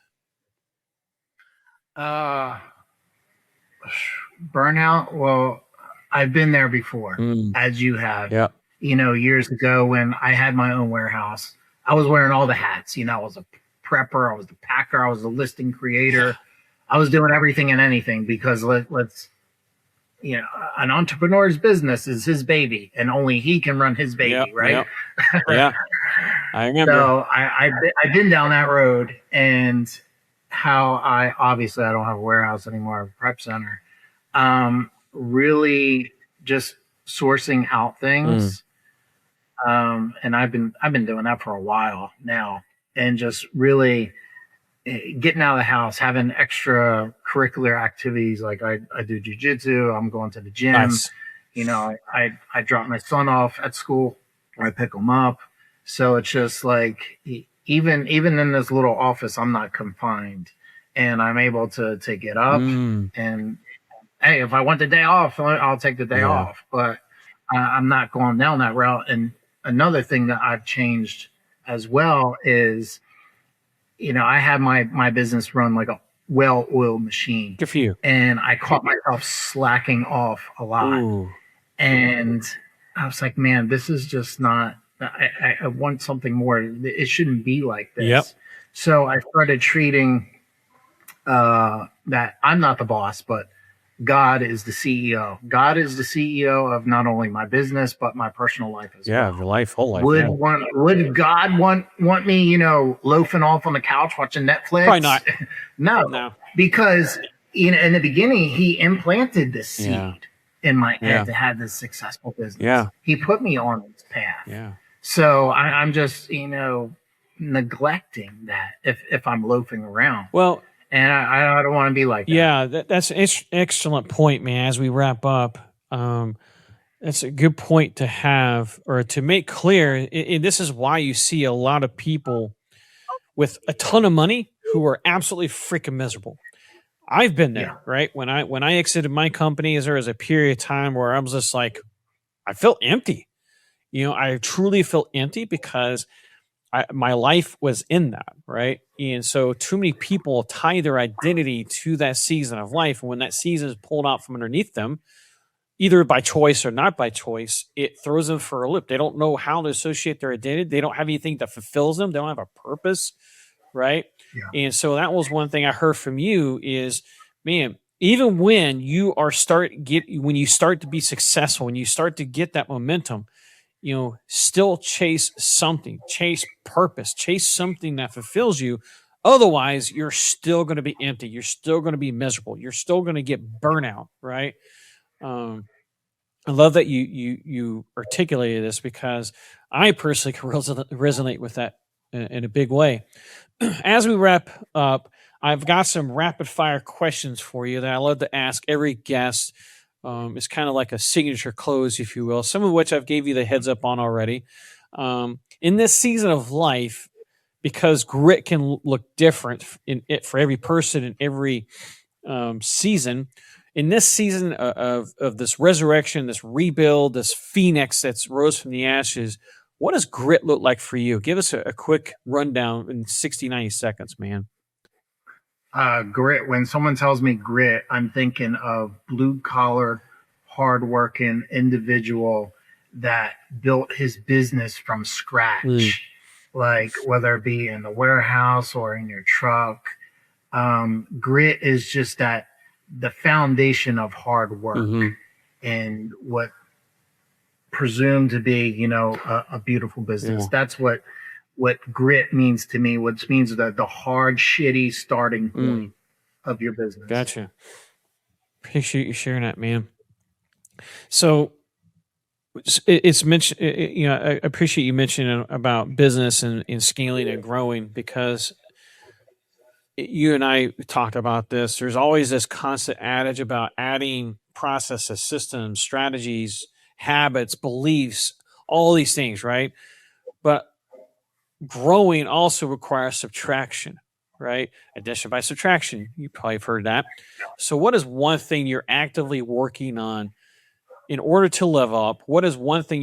Burnout. Well, I've been there before, as you have. Yeah. Years ago when I had my own warehouse, I was wearing all the hats. I was a prepper, I was the packer, I was the listing creator. I was doing everything and anything because let's an entrepreneur's business is his baby, and only he can run his baby, right? Yep. Yeah, I remember. So I've been down that road, and how I don't have a warehouse anymore, I have a prep center. Really just sourcing out things, and I've been doing that for a while now, and just really getting out of the house, having extra curricular activities. Like I do jujitsu, I'm going to the gym. Nice. I drop my son off at school, I pick him up. So it's just like, even in this little office, I'm not confined, and I'm able to get up and, hey, if I want the day off, I'll take the day off, but I'm not going down that route. And another thing that I've changed as well is, I have my business run like a well-oiled machine. Good for you. And I caught myself slacking off a lot. Ooh. And I was like, man, this is just not, I want something more. It shouldn't be like this. Yep. So I started treating that I'm not the boss, but God is the CEO. God is the CEO of not only my business, but my personal life as well. Yeah, your life, whole life. Would God want me, loafing off on the couch watching Netflix? Probably not. No. Because in the beginning, he implanted this seed in my head to have this successful business. Yeah. He put me on this path. Yeah. So I'm just, neglecting that if I'm loafing around. Well, and I don't want to be like that. Yeah, that's an excellent point, man. As we wrap up, that's a good point to have, or to make clear. And this is why you see a lot of people with a ton of money who are absolutely freaking miserable. I've been there, right? When I exited my company, there was a period of time where I was just like, I felt empty. I truly felt empty because my life was in that, right? And so too many people tie their identity to that season of life. And when that season is pulled out from underneath them, either by choice or not by choice, it throws them for a loop. They don't know how to associate their identity. They don't have anything that fulfills them. They don't have a purpose, right? Yeah. And so that was one thing I heard from you is, man, even when you when you start to be successful, when you start to get that momentum, still chase something, chase purpose, chase something that fulfills you. Otherwise, you're still going to be empty. You're still going to be miserable. You're still going to get burnout, right? I love that you articulated this because I personally can resonate with that in a big way. As we wrap up, I've got some rapid fire questions for you that I love to ask every guest. It's kind of like a signature close, if you will, some of which I've gave you the heads up on already. In this season of life, because grit can look different for every person in every season. In this season of this resurrection, this rebuild, this phoenix that's rose from the ashes, what does grit look like for you? Give us a quick rundown in 60, 90 seconds, man. Grit. When someone tells me grit, I'm thinking of blue collar, hardworking individual that built his business from scratch, like whether it be in the warehouse or in your truck. Grit is just that the foundation of hard work and what presumed to be, a beautiful business. Yeah. That's what grit means to me, which means that the hard, shitty starting point of your business. Gotcha. Appreciate you sharing that, man. So it's mentioned, I appreciate you mentioning about business and scaling and growing, because you and I talked about this. There's always this constant adage about adding processes, systems, strategies, habits, beliefs, all these things, right? But growing also requires subtraction, right? Addition by subtraction. You probably have heard that. So what is one thing you're actively working on in order to level up? What is one thing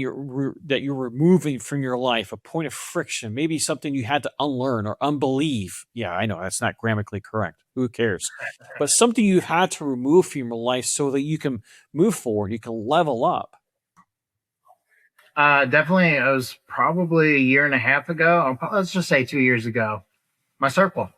that you're removing from your life, a point of friction, maybe something you had to unlearn or unbelieve? Yeah, I know that's not grammatically correct. Who cares? But something you've had to remove from your life so that you can move forward, you can level up. Definitely, it was probably a year and a half ago. Let's just say 2 years ago. My circle.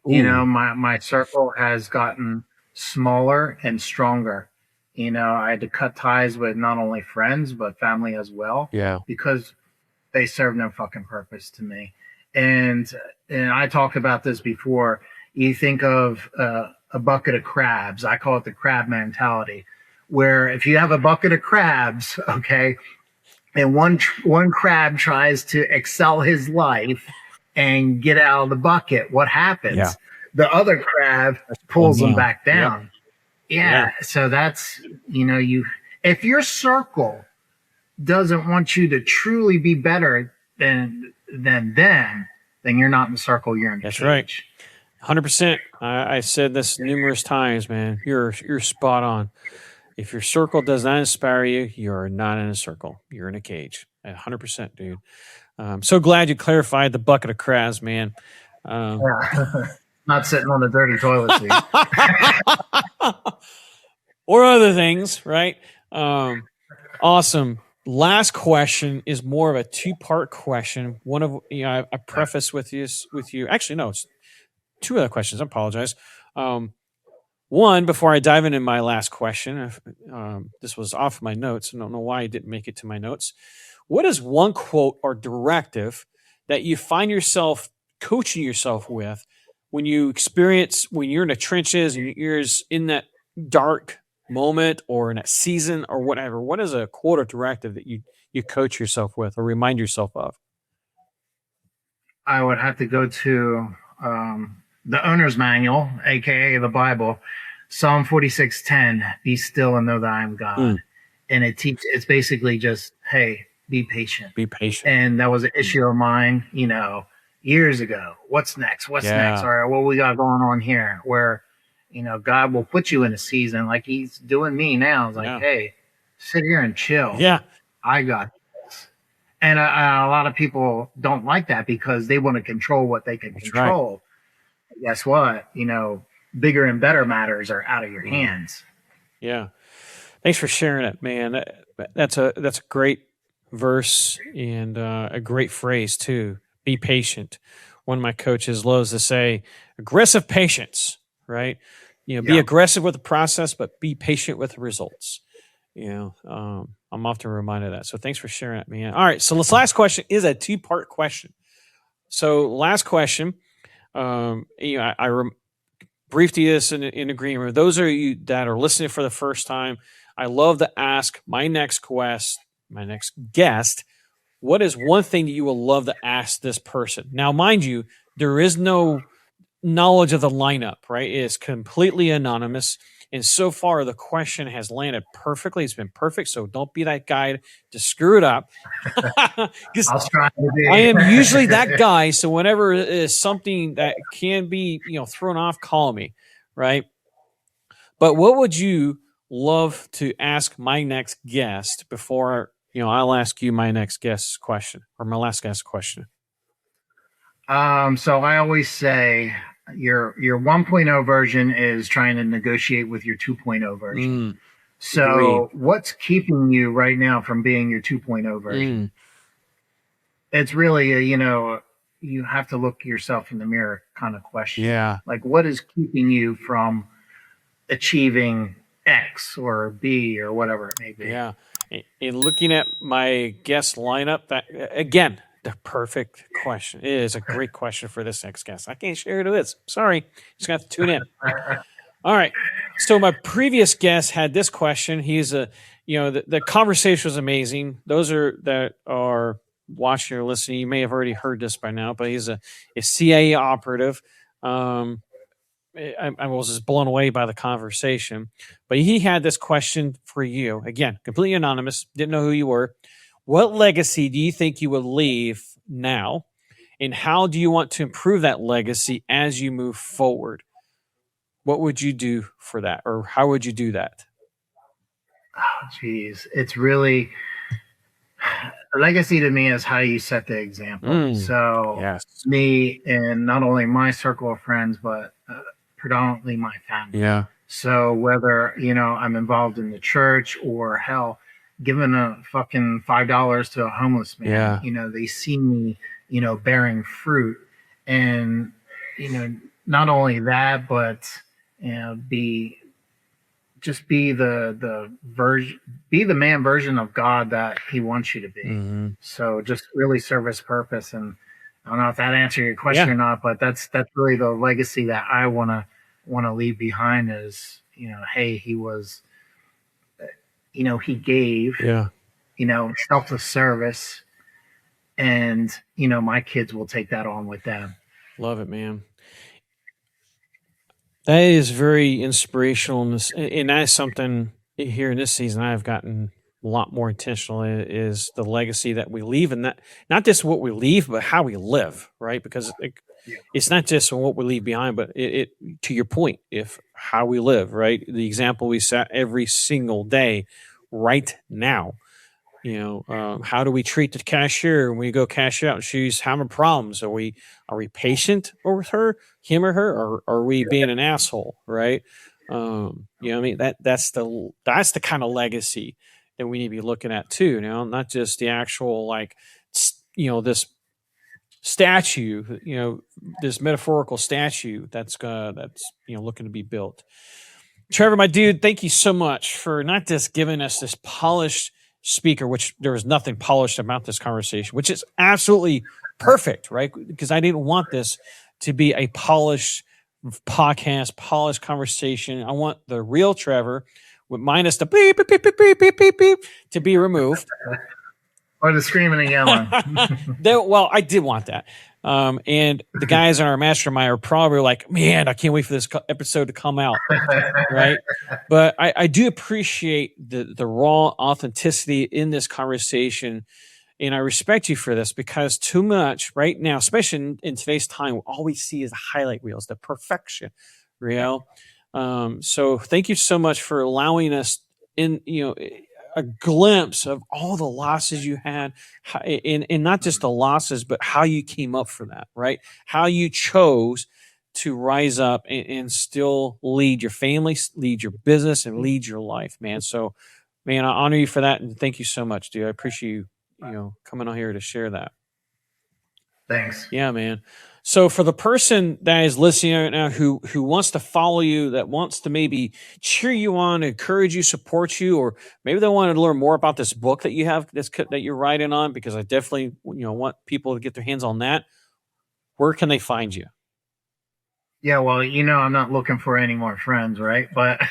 Ooh. My circle has gotten smaller and stronger. I had to cut ties with not only friends but family as well. Yeah. Because they serve no fucking purpose to me. And I talked about this before. You think of a bucket of crabs. I call it the crab mentality, where if you have a bucket of crabs, okay, and one crab tries to excel his life and get out of the bucket, what happens? Yeah. The other crab pulls them back down. Yep. Yeah. So that's, if your circle doesn't want you to truly be better than them, then you're not in the circle, you're in the That's cage. right. 100%. I said this numerous times, man. You're spot on. If your circle does not inspire you, you're not in a circle. You're in a cage. 100%, dude. I'm so glad you clarified the bucket of crabs, man. Not sitting on the dirty toilet seat. Or other things, right? Awesome. Last question is more of a two-part question. One of I preface with you. Actually, no, it's two other questions. I apologize. One, before I dive into my last question, this was off my notes. I don't know why I didn't make it to my notes. What is one quote or directive that you find yourself coaching yourself with when you're in the trenches and you're in that dark moment or in that season or whatever? What is a quote or directive that you coach yourself with or remind yourself of? I would have to go to the owner's manual, aka the Bible, Psalm 46:10. Be still and know that I am God. And it's basically just, hey, be patient. Be patient. And that was an issue of mine, years ago. What's next? What's next? All right, what we got going on here? Where, God will put you in a season like He's doing me now. It's like, hey, sit here and chill. Yeah, I got this. And a lot of people don't like that because they want to control what they can control. Right. Guess what? Bigger and better matters are out of your hands. Yeah. Thanks for sharing it, man. That's a great verse and a great phrase too. be patient. One of my coaches loves to say aggressive patience, right? Be aggressive with the process, but be patient with the results. I'm often reminded of that. So thanks for sharing that, man. All right. So this last question is a 2-part question. So last question, I briefed you this in agreement. Those of you that are listening for the first time, I love to ask my next guest, what is one thing that you will love to ask this person? Now, mind you, there is no knowledge of the lineup, right? It is completely anonymous. And so far, the question has landed perfectly. It's been perfect. So don't be that guy to screw it up. Because I am usually that guy. So whenever it is something that can be, thrown off, call me, right? But what would you love to ask my next guest before, I'll ask you my next guest's question or my last guest's question? So I always say your 1.0 version is trying to negotiate with your 2.0 version. So what's keeping you right now from being your 2.0 version? It's really you have to look yourself in the mirror kind of question. Yeah. Like, what is keeping you from achieving X or B or whatever it may be? Yeah. In looking at my guest lineup, that again, the perfect question. It is a great question for this next guest. I can't share it with this. Sorry. Just got to tune in. All right. So my previous guest had this question. He's the conversation was amazing. Those that are watching or listening, you may have already heard this by now, but he's a CIA operative. I was just blown away by the conversation. But he had this question for you. Again, completely anonymous. Didn't know who you were. What legacy do you think you would leave now? And how do you want to improve that legacy as you move forward? What would you do for that? Or how would you do that? Oh, geez. It's really... legacy to me is how you set the example. So me and not only my circle of friends, but predominantly my family. Yeah. So whether, I'm involved in the church or hell, giving a fucking $5 to a homeless man, they see me, bearing fruit. And, not only that, but, be the man version of God that he wants you to be. Mm-hmm. So just really serve his purpose. And I don't know if that answered your question or not, but that's really the legacy that I want to leave behind is, hey, he was, he gave, selfless service, and, my kids will take that on with them. Love it, man. That is very inspirational, and that is something here in this season I've gotten a lot more intentional is the legacy that we leave, and that not just what we leave, but how we live, right? Because it's not just what we leave behind, but it to your point, if how we live, right? The example we set every single day, right now. How do we treat the cashier when we go cash out and she's having problems? Are we patient with him or her, or are we being an asshole? Right. That's the kind of legacy that we need to be looking at too. Not just the actual, this statue, this metaphorical statue that's looking to be built. Trevor, my dude, thank you so much for not just giving us this polished speaker, which there was nothing polished about this conversation, which is absolutely perfect, right? Because I didn't want this to be a polished podcast, polished conversation. I want the real Trevor with minus the beep, beep, beep, beep, beep, beep, beep, beep to be removed. Or the screaming and yelling. Well, I did want that. And the guys in our mastermind are probably like, man, I can't wait for this episode to come out. Right. But I do appreciate the raw authenticity in this conversation. And I respect you for this, because too much right now, especially in today's time, all we see is the highlight reels, the perfection, so thank you so much for allowing us a glimpse of all the losses you had, and not just the losses, but how you came up for that, right? How you chose to rise up and still lead your family, lead your business, and lead your life, man. So, man, I honor you for that, and thank you so much, dude. I appreciate you, coming on here to share that. Thanks. Yeah, man. So for the person that is listening right now who wants to follow you, that wants to maybe cheer you on, encourage you, support you, or maybe they want to learn more about this book that you have that you're writing on, because I definitely want people to get their hands on that. Where can they find you? Yeah, well, I'm not looking for any more friends, right? But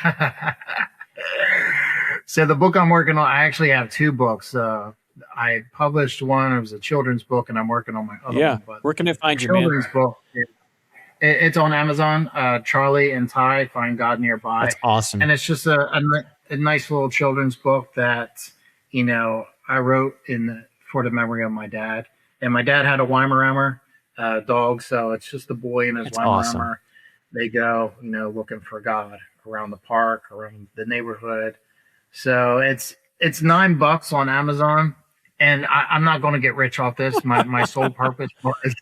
so the book I'm working on, I actually have two books. I published one. It was a children's book, and I'm working on my other one. But where can they find you, children's man? book, it's on Amazon. Charlie and Ty Find God Nearby. That's awesome. And it's just a nice little children's book that I wrote for the memory of my dad. And my dad had a Weimaraner dog, so it's just a boy and his That's Weimaraner. awesome. They go, looking for God around the park, around the neighborhood. So it's $9 on Amazon, and I'm not going to get rich off this. My sole purpose is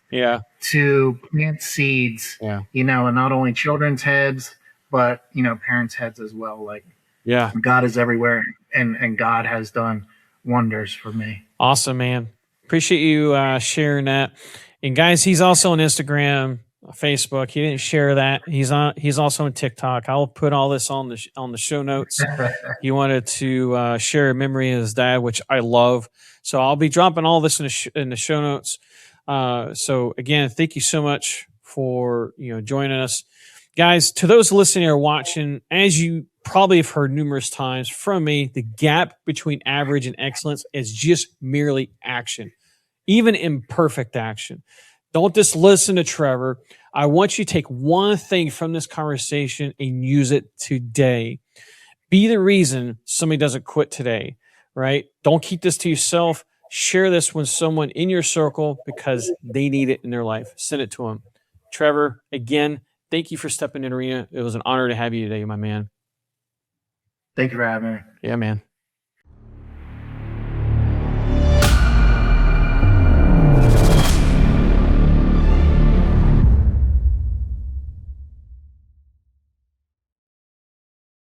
to plant seeds, and not only children's heads, but parents' heads as well. Like, God is everywhere, and God has done wonders for me. Awesome, man. Appreciate you sharing that. And guys, he's also on Instagram, Facebook. He didn't share that. He's also on TikTok. I'll put all this on the show notes. He wanted to share a memory of his dad, which I love. So I'll be dropping all this in the show notes. So again, thank you so much for joining us, guys. To those listening or watching, as you probably have heard numerous times from me, the gap between average and excellence is just merely action, even imperfect action. Don't just listen to Trevor. I want you to take one thing from this conversation and use it today. Be the reason somebody doesn't quit today, right? Don't keep this to yourself. Share this with someone in your circle because they need it in their life. Send it to them. Trevor, again, thank you for stepping in the arena. It was an honor to have you today, my man. Thank you for having me. Yeah, man.